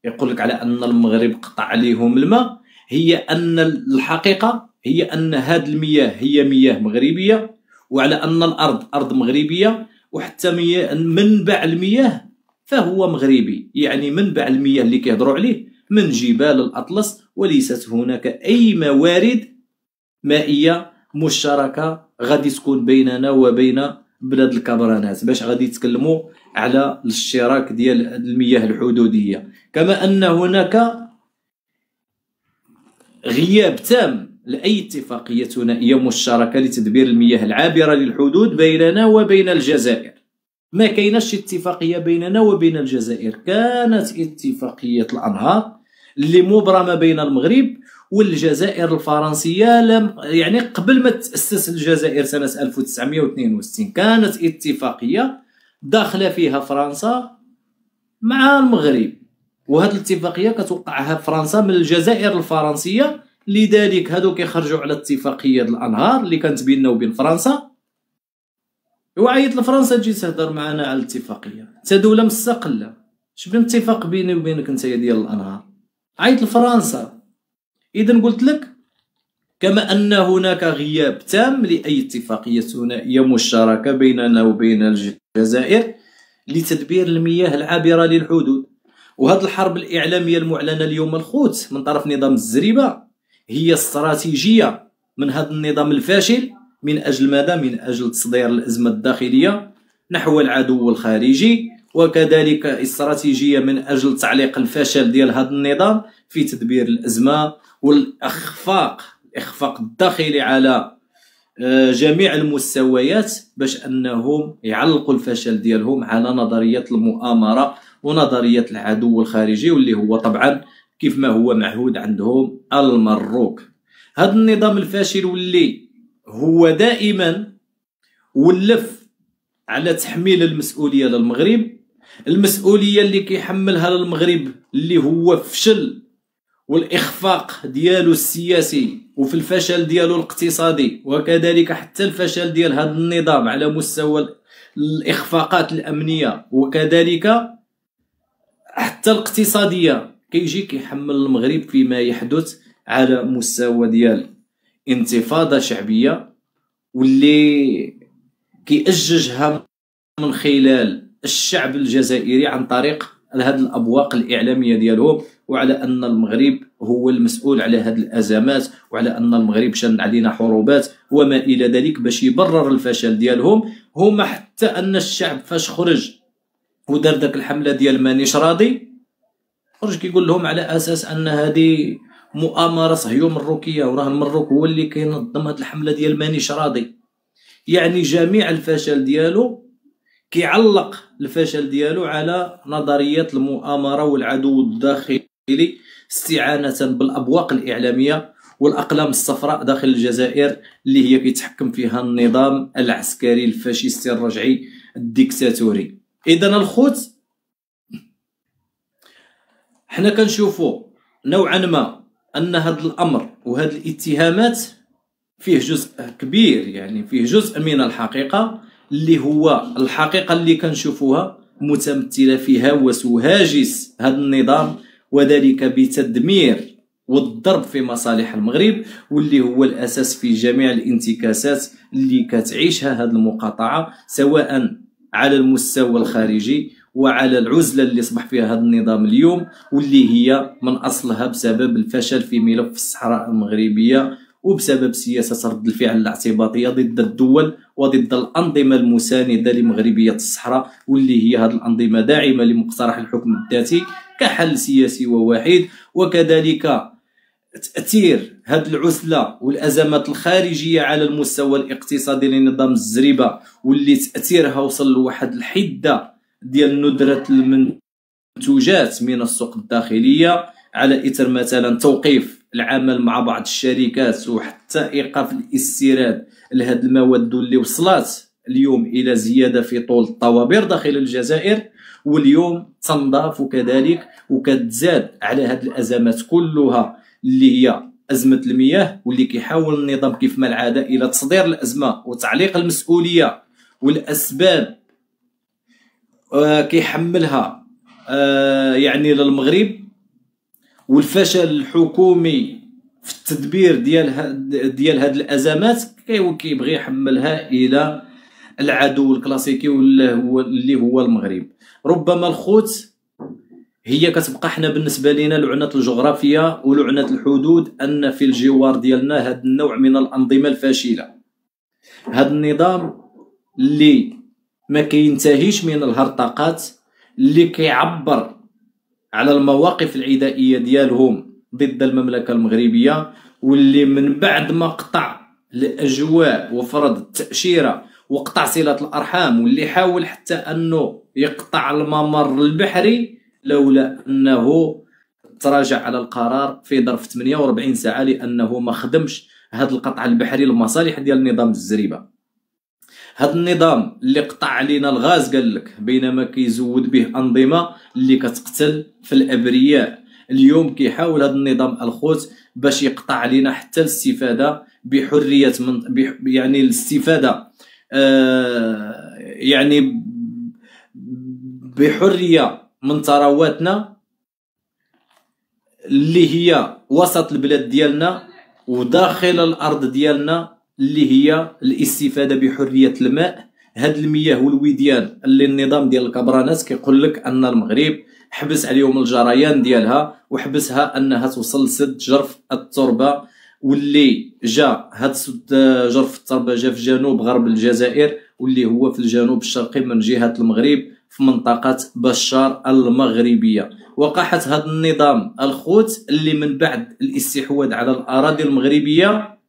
يقول لك على ان المغرب قطع عليهم الماء. هي ان الحقيقه هي ان هذه المياه هي مياه مغربيه، وعلى ان الارض ارض مغربيه، وحتى منبع المياه فهو مغربي، يعني منبع المياه اللي كيهضروا عليه من جبال الاطلس، وليست هناك اي موارد مائيه مشتركه غادي تكون بيننا وبين بلاد الكبرانات باش غادي يتكلموا على الاشتراك ديال المياه الحدوديه. كما ان هناك غياب تام لاي اتفاقيه ثنائيه مشتركه لتدبير المياه العابره للحدود بيننا وبين الجزائر. ما كايناش اتفاقيه بيننا وبين الجزائر، كانت اتفاقيه الانهار اللي مبرمه بين المغرب والجزائر الفرنسيه، يعني قبل ما تاسس الجزائر سنه 1962 كانت اتفاقيه داخله فيها فرنسا مع المغرب، وهذه الاتفاقيه كتوقعها فرنسا من الجزائر الفرنسيه. لذلك هادو كيخرجوا على اتفاقيه الانهار اللي كانت بيننا وبين فرنسا، وعيط لفرنسا تجي تهضر معنا على الاتفاقيه، انت دوله مستقله، اش بين اتفاق بيني وبينك انت ديال الانهار؟ عيط لفرنسا. اذا قلت لك كما ان هناك غياب تام لاي اتفاقيه ثنائيه مشتركه بيننا وبين الجزائر لتدبير المياه العابره للحدود. وهذه الحرب الاعلاميه المعلنه اليوم الخوت من طرف نظام الزريبه هي استراتيجيه من هذا النظام الفاشل، من اجل ماذا؟ من اجل تصدير الازمه الداخليه نحو العدو الخارجي، وكذلك استراتيجيه من اجل تعليق الفشل ديال هذا النظام في تدبير الازمه والاخفاق الداخلي على جميع المستويات باش انهم يعلقوا الفشل ديالهم على نظريه المؤامره ونظريه العدو الخارجي، واللي هو طبعا كيف ما هو معهود عندهم المروك. هذا النظام الفاشل واللي هو دائما ولف على تحميل المسؤوليه للمغرب، المسؤوليه اللي كيحملها للمغرب اللي هو فشل والاخفاق ديالو السياسي، وفي الفشل ديالو الاقتصادي، وكذلك حتى الفشل ديال هذا النظام على مستوى الاخفاقات الامنيه، وكذلك حتى الاقتصاديه. كيجي كيحمل المغرب فيما يحدث على مستوى ديال انتفاضه شعبيه واللي كيأججها من خلال الشعب الجزائري عن طريق هذه الابواق الاعلاميه ديالهم، وعلى ان المغرب هو المسؤول على هذه الازمات، وعلى ان المغرب شن علينا حروبات وما الى ذلك، باش يبرر الفشل ديالهم. هما حتى ان الشعب فاش خرج ودار داك الحمله ديال مانيش راضي، خرج كيقول لهم على اساس ان هذه مؤامره صهيون مروكيه، وراه المروك هو اللي كينظم هذه الحمله ديال مانيش راضي. يعني جميع الفشل ديالو كيعلق الفشل ديالو على نظريه المؤامره والعدو الداخلي، استعانه بالابواق الاعلاميه والاقلام الصفراء داخل الجزائر اللي هي كيتحكم فيها النظام العسكري الفاشيستي الرجعي الديكتاتوري. اذا الخوت حنا كنشوفوا نوعا ما ان هذا الامر وهذه الاتهامات فيه جزء كبير، يعني فيه جزء من الحقيقه اللي هو الحقيقه اللي كنشوفوها متمثله في هوس وهاجس هذا النظام، وذلك بتدمير والضرب في مصالح المغرب، واللي هو الاساس في جميع الانتكاسات اللي كتعيشها هذه المقاطعه، سواء على المستوى الخارجي وعلى العزله اللي صبح فيها هذا النظام اليوم، واللي هي من اصلها بسبب الفشل في ملف الصحراء المغربيه، وبسبب سياسه رد الفعل الاعتباطيه ضد الدول وضد الانظمه المسانده لمغربيه الصحراء، واللي هي هذه الانظمه داعمه لمقترح الحكم الذاتي كحل سياسي ووحيد. وكذلك تأثير هذه العزلة والأزمات الخارجية على المستوى الاقتصادي لنظام الزريبة، واللي تأثيرها وصل لواحد الحدة ديال ندرة المنتوجات من السوق الداخلية، على إثر مثلا توقيف العمل مع بعض الشركات وحتى إيقاف الاستيراد لهذه المواد اللي وصلت اليوم إلى زيادة في طول الطوابير داخل الجزائر، واليوم تنضاف وكذلك وكتزاد على هذه الأزمات كلها اللي هي أزمة المياه، واللي كيحاول النظام كيف ما العادة إلى تصدير الأزمة وتعليق المسؤولية والأسباب كيحملها يعني للمغرب، والفشل الحكومي في التدبير ديال هذه الأزمات كيبغي يحملها إلى العدو الكلاسيكي اللي هو المغرب. ربما الخوت هي كتبقى حنا بالنسبه لنا لعنه الجغرافيا ولعنه الحدود، ان في الجوار ديالنا هذا النوع من الانظمه الفاشله، هذا النظام اللي ما كينتهيش من الهرطقات، اللي كيعبر على المواقف العدائيه ديالهم ضد المملكه المغربيه، واللي من بعد ما قطع الاجواء وفرض التاشيره وقطع صله الارحام، واللي حاول حتى انه يقطع الممر البحري، لولا انه تراجع على القرار في ظرف 48 ساعه، لانه ما خدمش هذا القطع البحري للمصالح ديال نظام الزريبه. هذا النظام اللي قطع علينا الغاز قال لك، بينما كيزود به انظمه اللي كتقتل في الابرياء. اليوم كيحاول هذا النظام الخوت باش يقطع علينا حتى الاستفاده بحريه يعني الاستفاده يعني بحريه من ثرواتنا اللي هي وسط البلاد ديالنا وداخل الارض ديالنا، اللي هي الاستفاده بحريه الماء. هاد المياه والوديان اللي النظام ديال الكبرانات كيقول لك ان المغرب حبس عليهم الجريان ديالها وحبسها انها توصل لسد جرف التربه، واللي جا هاد سد جرف التربه جا في جنوب غرب الجزائر، واللي هو في الجنوب الشرقي من جهه المغرب في منطقه بشار المغربيه. وقحت هذا النظام الخوت اللي من بعد الاستحواذ على الاراضي المغربيه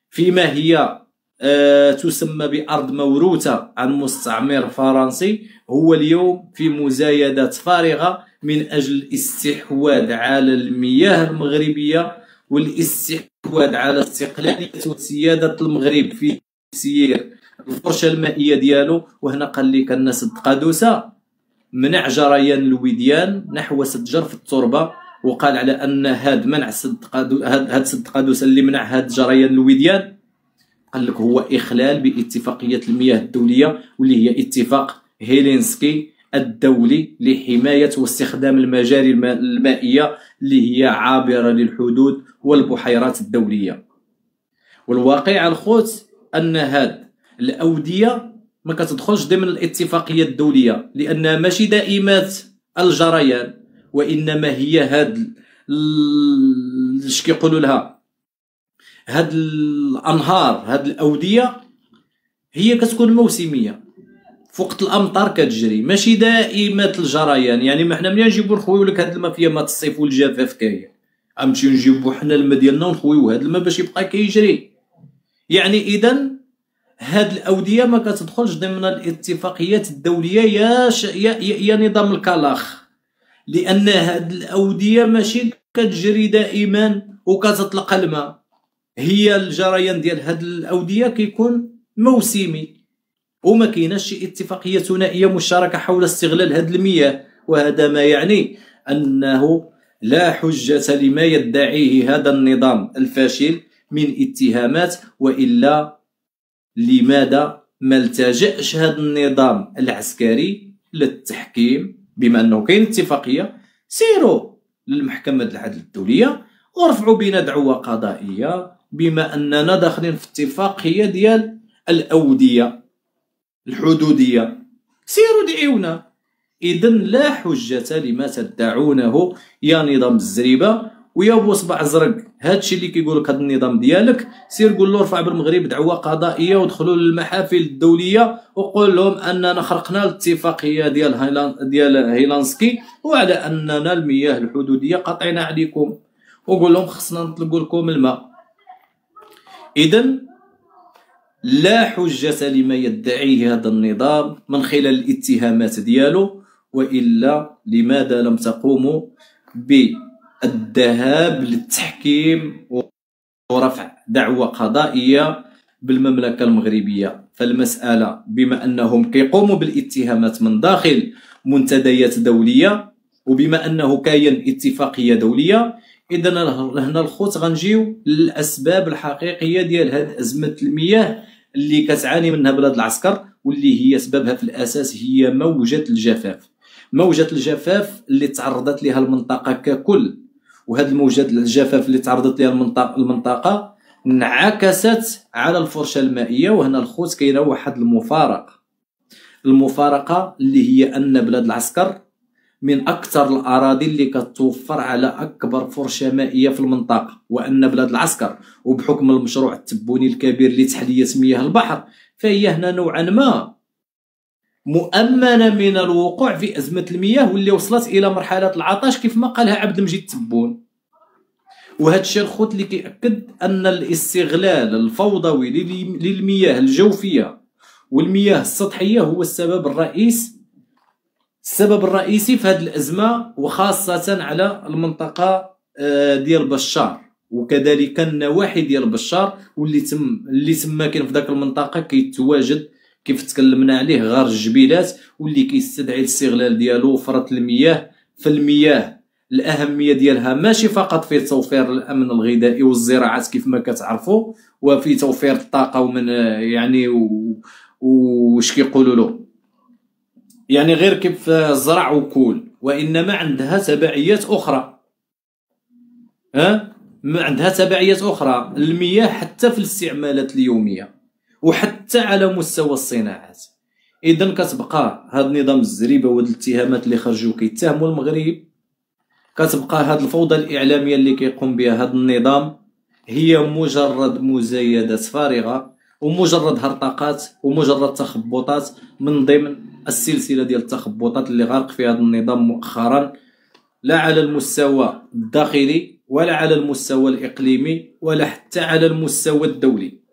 فيما هي تسمى بأرض موروثة عن مستعمر فرنسي، هو اليوم في مزايدات فارغة من أجل الاستحواذ على المياه المغربية والاستحواذ على استقلالية وسيادة المغرب في تسيير الفرشة المائية ديالو. وهنا قال لك أن سد قادوسة منع جريان الوديان نحو سد جرف التربة، وقال على أن هاد منع سد قادوسة اللي منع هاد جريان الوديان قال لك هو إخلال باتفاقية المياه الدولية، واللي هي اتفاق هيلينسكي الدولي لحماية واستخدام المجاري المائية اللي هي عابرة للحدود والبحيرات الدولية. والواقع الخوت أن هاد الأودية ما كتدخلش ضمن الاتفاقية الدولية، لأنها ماشي دائمات الجريان، وإنما هي هاد اش كيقولوا لها هاد الأنهار، هاد الأودية هي كتكون موسمية في وقت الأمطار كتجري، ماشي دائمات الجريان. يعني ما حنا ملي نجيبو نخويو لك هاد الماء فيها ماء الصيف والجفاف كاين، غنمشيو نجيبو حنا الماء ديالنا ونخويو هاد الماء باش يبقى كيجري. يعني إذا هاد الأودية ما كتدخلش ضمن الاتفاقيات الدولية يا نظام الكلاخ، لأن هاد الأودية ماشي كتجري دائما وكتطلق الماء، هي الجريان ديال هاد الأودية كيكون موسمي، وما كايناش شي اتفاقية ثنائية مشتركة حول استغلال هاد المياه. وهذا ما يعني أنه لا حجة لما يدعيه هذا النظام الفاشل من اتهامات، وإلا لماذا ما التجأش هذا النظام العسكري للتحكيم؟ بما أنه كاين اتفاقية سيروا للمحكمة العدل الدولية ورفعوا بنا دعوة قضائية، بما أننا داخلين في اتفاقية ديال الأودية الحدودية، سيروا دعيونا. إذن لا حجة لما تدعونه يا نظام الزريبة ويا بو صباع زرق. هادشي اللي كيقول لك هاد النظام ديالك، سير قول له رفع بالمغرب دعوة قضائية ودخلوا للمحافل الدولية وقول لهم أننا خرقنا الاتفاقية ديال هيلانسكي، وعلى أننا المياه الحدودية قطعنا عليكم، وقول لهم خصنا نطلقوا لكم الماء. إذن لا حجة لما يدعيه هذا النظام من خلال الاتهامات ديالو، وإلا لماذا لم تقوموا بالذهاب للتحكيم ورفع دعوة قضائية بالمملكة المغربية؟ فالمسألة بما أنهم كيقوموا بالاتهامات من داخل منتديات دولية، وبما أنه كاين اتفاقية دولية، إذن هنا الخوت غنجيو للأسباب الحقيقية ديال هاد أزمة المياه اللي كتعاني منها بلاد العسكر، واللي هي سببها في الأساس هي موجة الجفاف. موجة الجفاف اللي تعرضت لها المنطقة ككل، وهاد الموجة الجفاف اللي تعرضت لها المنطقة انعكست على الفرشة المائية. وهنا الخوت كاينه واحد المفارقة اللي هي أن بلاد العسكر من أكثر الأراضي اللي كتوفر على أكبر فرشة مائية في المنطقة، وأن بلاد العسكر وبحكم المشروع التبوني الكبير لتحلية مياه البحر فهي هنا نوعا ما مؤمنة من الوقوع في أزمة المياه، واللي وصلت إلى مرحلة العطش كيف ما قالها عبد المجيد التبون. وهذا الشيء الخوت اللي كيأكد أن الاستغلال الفوضوي للمياه الجوفية والمياه السطحية هو السبب الرئيسي في هذه الأزمة، وخاصة على المنطقة ديال بشار وكذلك النواحي ديال بشار، واللي تما كاين في ذاك المنطقة كيتواجد كيف تكلمنا عليه غار الجبيلات، واللي كيستدعي الاستغلال ديالو وفرة المياه. فالمياه الأهمية ديالها ماشي فقط في توفير الأمن الغذائي والزراعات كيف ما كتعرفوا، وفي توفير الطاقة ومن يعني وش كيقولوا له يعني غير كيف زرع وكول، وإنما عندها تبعيات أخرى. عندها تبعيات أخرى المياه حتى في الاستعمالات اليومية وحتى على مستوى الصناعات. إذن كتبقى هذا النظام الزريبة وهاد الاتهامات اللي خرجوا كيتهموا المغرب، كتبقى هاد الفوضى الإعلامية اللي كيقوم بها هذا النظام هي مجرد مزايدات فارغة ومجرد هرطقات ومجرد تخبطات من ضمن السلسلة ديال التخبطات اللي غارق فيها هذا النظام مؤخرا، لا على المستوى الداخلي ولا على المستوى الإقليمي ولا حتى على المستوى الدولي.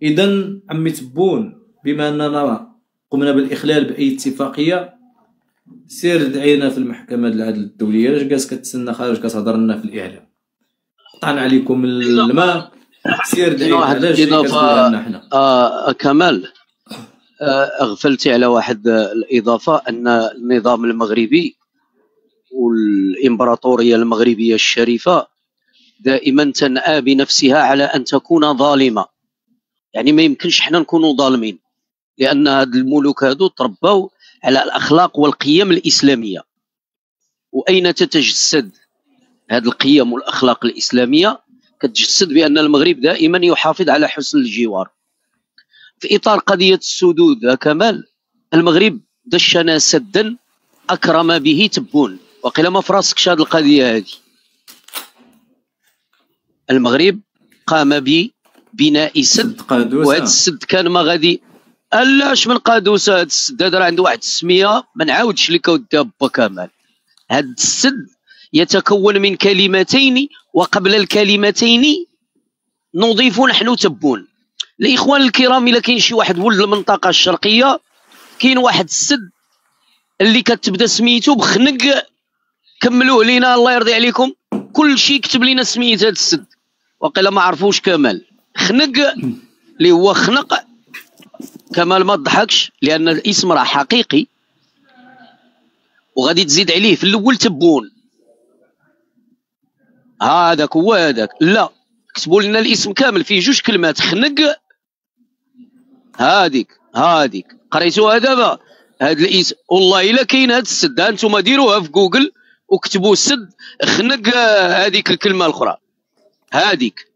اذا عمي تبون بما اننا قمنا بالاخلال باي اتفاقيه، سير دعينا في المحكمه العدل الدوليه. علاش جالس كتسنى خارج كتهضر لنا في الاعلام؟ قطعنا عليكم الماء، سير دعينا. علاش كتقول لنا حنا؟ كمال، اغفلتي على واحد الاضافه، ان النظام المغربي والامبراطوريه المغربيه الشريفه دائما تنأى بنفسها على ان تكون ظالمه. يعني ما يمكنش حنا نكونوا ظالمين، لان هاد الملوك هادو تربوا على الاخلاق والقيم الاسلاميه. واين تتجسد هاد القيم والاخلاق الاسلاميه؟ كتجسد بان المغرب دائما يحافظ على حسن الجوار. في اطار قضيه السدود يا كمال، المغرب دشنا سدا اكرم به تبون، وقيل ما فراسكش هاد القضيه هادي. المغرب قام ببناء سد، وهذا السد كان ما غادي الاش من قادوسه. هذا السد هذا راه عنده واحد السميه ما نعاودش لك اودي با كمال. هذا السد يتكون من كلمتين، وقبل الكلمتين نضيف نحن تبون. الاخوان الكرام، الا كاين شي واحد ولد المنطقه الشرقيه، كاين واحد السد اللي كتبدا سميتو بخنق، كملوه لينا الله يرضي عليكم، كل شيء كتب لينا سميت هذا السد، وقيلا ما عرفوش كمال. خنق اللي هو خنق كمال، ما تضحكش لان الاسم راه حقيقي، وغادي تزيد عليه في الاول تبون. هذاك هو هذاك، لا كتبوا لنا الاسم كامل فيه جوج كلمات، خنق. هذيك قريتوها دابا هذا الاسم؟ والله الا كاين هذا السد، انتم ديروها في جوجل وكتبوا السد خنق، هذيك الكلمه الاخرى هذيك،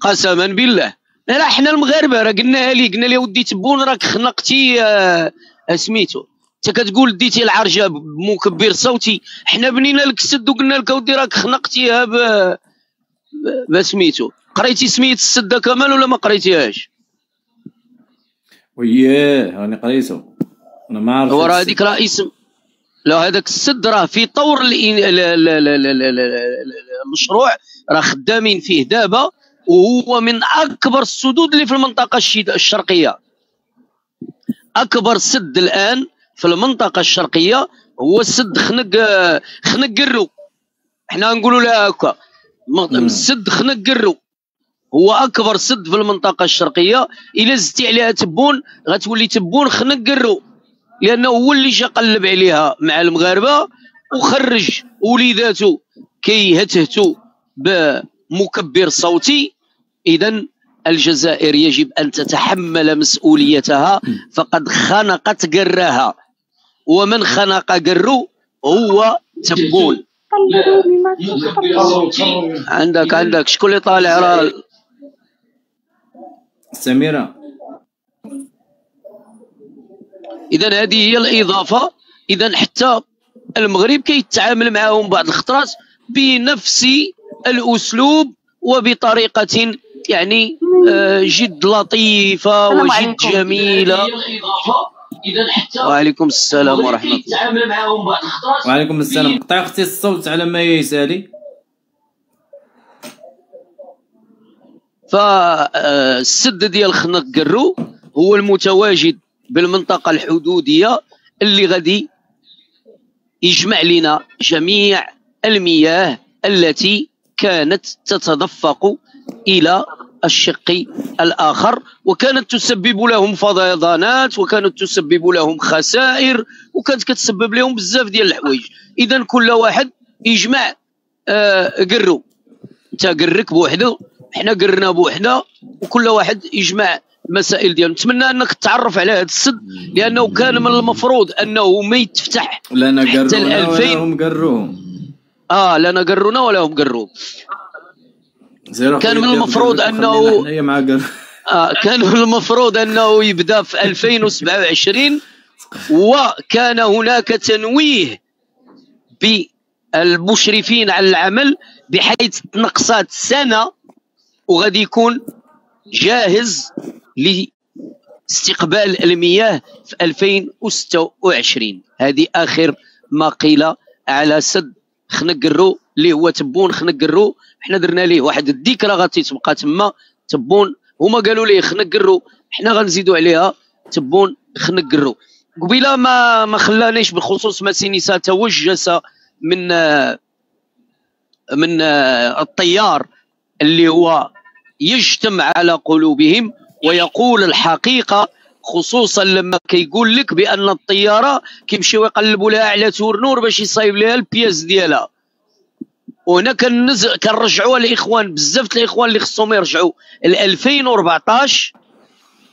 قسما بالله. لا حنا المغاربه راه قلناها ليه، قلنا له ودي تبون راك خنقتي سميتو. انت كتقول ديتي العرجه بمكبر صوتي، حنا بنينا لك السد وقلنا لك ودي راك خنقتيها بسميتو. قريتي سميه السد كمال ولا ما قريتيهاش؟ وياه راني قريتو، انا ما عرفت. هو راه هذيك راه اسم، لا هذاك السد راه في طور المشروع، راه خدامين فيه دابا، وهو من اكبر السدود اللي في المنطقه الشرقيه. اكبر سد الان في المنطقه الشرقيه هو السد خنق قرو، احنا نقولوا لها هكا، السد خنق قرو هو اكبر سد في المنطقه الشرقيه. الا زدتي عليها تبون غتولي تبون خنق قرو، لانه هو اللي جا قلب عليها مع المغاربه وخرج وليداته كيهتهتوا بمكبر صوتي. اذا الجزائر يجب ان تتحمل مسؤوليتها، فقد خنقت قراها، ومن خنق قرو هو تبون. عندك شكون اللي طالع؟ راه سميرة. اذا هذه هي الاضافه. اذا حتى المغرب كيتعامل معهم بعض الخطرات بنفس الاسلوب وبطريقه يعني جد لطيفه وجد جميله. وعليكم السلام ورحمه الله. وعليكم السلام. قطع اختي الصوت على ما يسالي. فالسد ديال خنق قرو هو المتواجد بالمنطقه الحدوديه اللي غادي يجمع لنا جميع المياه التي كانت تتدفق الى الشق الاخر، وكانت تسبب لهم فيضانات، وكانت تسبب لهم خسائر، وكانت كتسبب لهم بزاف ديال الحوايج. اذا كل واحد يجمع قرو، انت قرك بوحده، حنا قرنا بوحده، وكل واحد يجمع المسائل ديالو. نتمنى انك تتعرف على هذا السد، لانه كان من المفروض انه ما يتفتح لنا حتى قرونا ولا هم قروهم. لنا قرونا ولا هم قروه. كان من المفروض انه كان من المفروض انه يبدا في 2027، وكان هناك تنويه بالمشرفين على العمل بحيث تنقصات سنه وغادي يكون جاهز لاستقبال المياه في 2026. هذه اخر ما قيل على سد خنق قرو اللي هو تبون خنق قرو. حنا درنا ليه واحد الذكرى غادي تبقى تما. تبون هما قالوا لي خنقروا، حنا غنزيدوا عليها تبون خنقروا. قبيله ما خلانيش بالخصوص ماسينيسا توجس من الطيار اللي هو يجتمع على قلوبهم ويقول الحقيقه، خصوصا لما كيقول لك بان الطياره كيمشيو يقلبوا لها على تورنور باش يصايب لها البياس ديالها. وهنا كنرجعوا الاخوان، بزاف الاخوان اللي خصهم يرجعوا ل 2014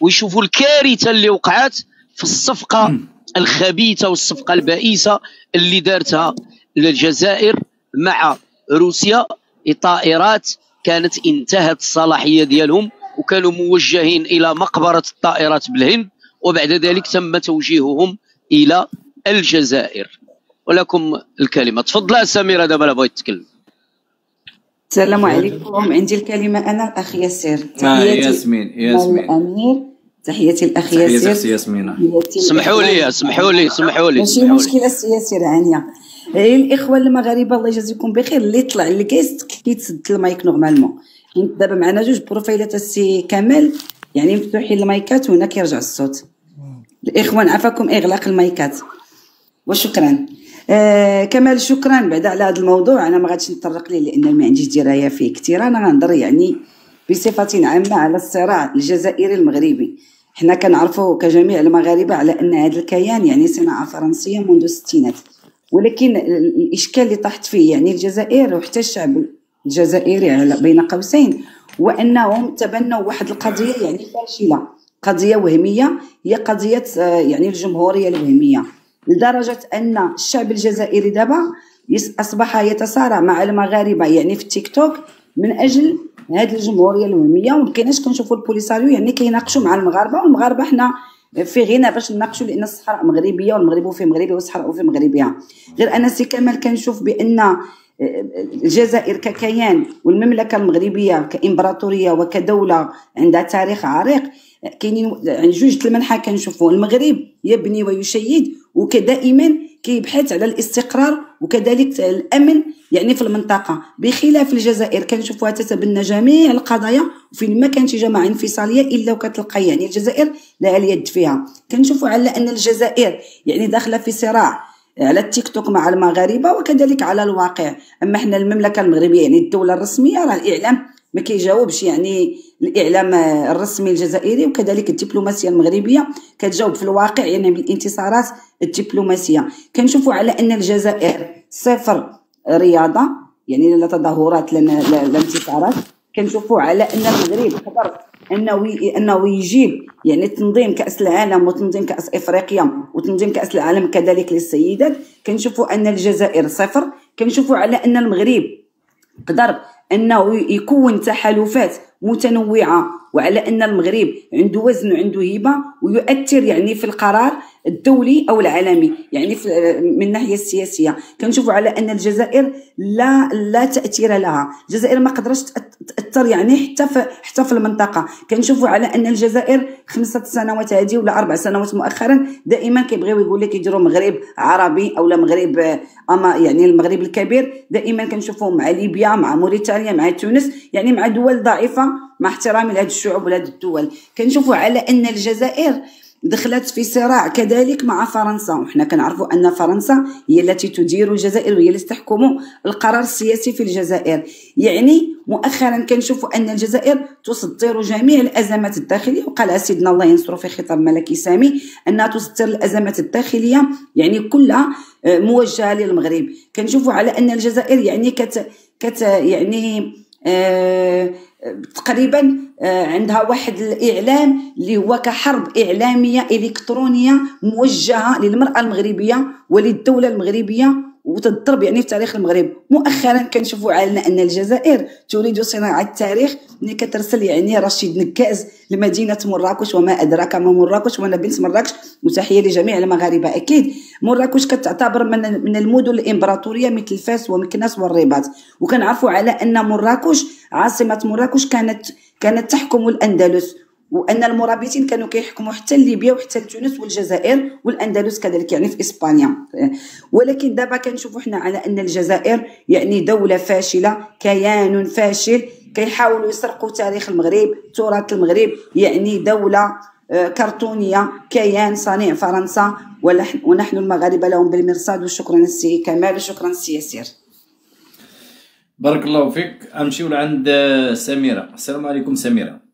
ويشوفوا الكارثه اللي وقعت في الصفقه الخبيثه والصفقه البائسه اللي دارتها الجزائر مع روسيا. طائرات كانت انتهت الصلاحيه ديالهم وكانوا موجهين الى مقبره الطائرات بالهند، وبعد ذلك تم توجيههم الى الجزائر. ولكم الكلمه. تفضل سميره دابا بغيت تتكلم. السلام عليكم. عندي الكلمه انا الاخ ياسر. ياسمين الامير. تحياتي الاخ ياسر. تحياتي ياسمينه. سمحوا لي ماشي مشكله السي ياسر عانيه. الاخوه المغاربه الله يجازيكم بخير اللي طلع الكيست كيتسد المايك نورمالمون. دابا معنا جوج بروفايلات السي كمال يعني مفتوحين المايكات وهنا كيرجع الصوت. الاخوان عفاكم اغلاق المايكات وشكرا. كمال شكرا بعدا على هذا الموضوع. انا ما غاديش نطرق ليه لان ما عنديش درايه فيه كثير. انا غنهضر يعني بصفه عامه على الصراع الجزائري المغربي. حنا كنعرفوا كجميع المغاربه على ان هذا الكيان يعني صناعه فرنسيه منذ الستينات، ولكن الاشكال اللي طاحت فيه يعني الجزائر وحتى الشعب الجزائري بين قوسين وانهم تبنوا واحد القضيه يعني فاشله، قضيه وهميه، هي قضيه يعني الجمهوريه الوهميه، لدرجه ان الشعب الجزائري دابا اصبح يتصارع مع المغاربه يعني في التيك توك من اجل هذه الجمهوريه الوهميه. ومبقيناش كنشوفوا البوليساريو يعني كيناقشوا مع المغاربه، والمغاربه حنا في غنى باش نناقشوا لان الصحراء مغربيه والمغرب فيه مغربي والصحراء فيه مغربيه. غير انا سي كمال كنشوف بان الجزائر ككيان والمملكه المغربيه كامبراطوريه وكدوله عندها تاريخ عريق كاينين جوج المنحى كنشوفوا. المغرب يبني ويشيد وكدائما كيبحث على الاستقرار وكذلك الامن يعني في المنطقه، بخلاف الجزائر كنشوفوها تتبنى جميع القضايا وفين ما كانت جماعه انفصاليه الا وكتلقى يعني الجزائر لها اليد فيها. كنشوفوا على ان الجزائر يعني داخله في صراع على التيك توك مع المغاربه وكذلك على الواقع. اما حنا المملكه المغربيه يعني الدوله الرسميه راه الاعلام ما كيجاوبش يعني الاعلام الرسمي الجزائري وكذلك الدبلوماسيه المغربيه كتجاوب في الواقع يعني بالانتصارات الدبلوماسيه. كنشوفوا على ان الجزائر صفر رياضه يعني لا تظاهرات لا انتصارات. كنشوفوا على ان المغرب قدر انه يجيب يعني تنظيم كاس العالم وتنظيم كاس افريقيا وتنظيم كاس العالم كذلك للسيدات. كنشوفوا ان الجزائر صفر. كنشوفوا على ان المغرب قدر انه يكون تحالفات متنوعه وعلى ان المغرب عنده وزن وعنده هيبه ويؤثر يعني في القرار الدولي او العالمي يعني من الناحيه السياسيه. كنشوفوا على ان الجزائر لا تاثير لها. الجزائر ما قدرتش تاثر يعني حتى في المنطقه. كنشوفوا على ان الجزائر 5 سنوات هذه ولا 4 سنوات مؤخرا دائما كيبغيو يقول لك يديروا مغرب عربي او لا مغرب يعني المغرب الكبير. دائما كنشوفوهم مع ليبيا مع موريتانيا مع تونس يعني مع دول ضعيفه مع احترامي لهذه الشعوب ولا هذه الدول. كنشوفوا على ان الجزائر دخلت في صراع كذلك مع فرنسا، وحنا كنعرفوا ان فرنسا هي التي تدير الجزائر وهي التي تحكم القرار السياسي في الجزائر. يعني مؤخرا كنشوفوا ان الجزائر تصدر جميع الازمات الداخليه، وقال سيدنا الله ينصره في خطاب ملكي سامي انها تصدر الازمات الداخليه يعني كلها موجهه للمغرب. كنشوفوا على ان الجزائر يعني يعني تقريبا عندها واحد الاعلام اللي هو كحرب اعلاميه الكترونيه موجهه للمراه المغربيه وللدوله المغربيه وتضرب يعني في تاريخ المغرب. مؤخرا كنشوفوا على ان الجزائر تريد صناعه التاريخ ملي كترسل يعني رشيد نكاز لمدينه مراكش وما ادراك ما مراكش وانا بنت مراكش وتحيه لجميع المغاربه. اكيد مراكش كتعتبر من المدن الامبراطوريه مثل فاس ومكناس والرباط، وكنعرفوا على ان مراكش عاصمه مراكش كانت تحكم الاندلس، وان المرابطين كانوا كيحكموا حتى ليبيا وحتى تونس والجزائر والاندلس كذلك يعني في اسبانيا. ولكن دابا كنشوفوا حنا على ان الجزائر يعني دوله فاشله، كيان فاشل كيحاولوا يسرقوا تاريخ المغرب، تراث المغرب، يعني دولة كرتونية، كيان صنيع فرنسا، ونحن المغاربة لهم بالمرصاد. وشكرا السي كمال وشكرا السي ياسر. بارك الله فيك. غنمشيو لعند سميرة. السلام عليكم سميرة.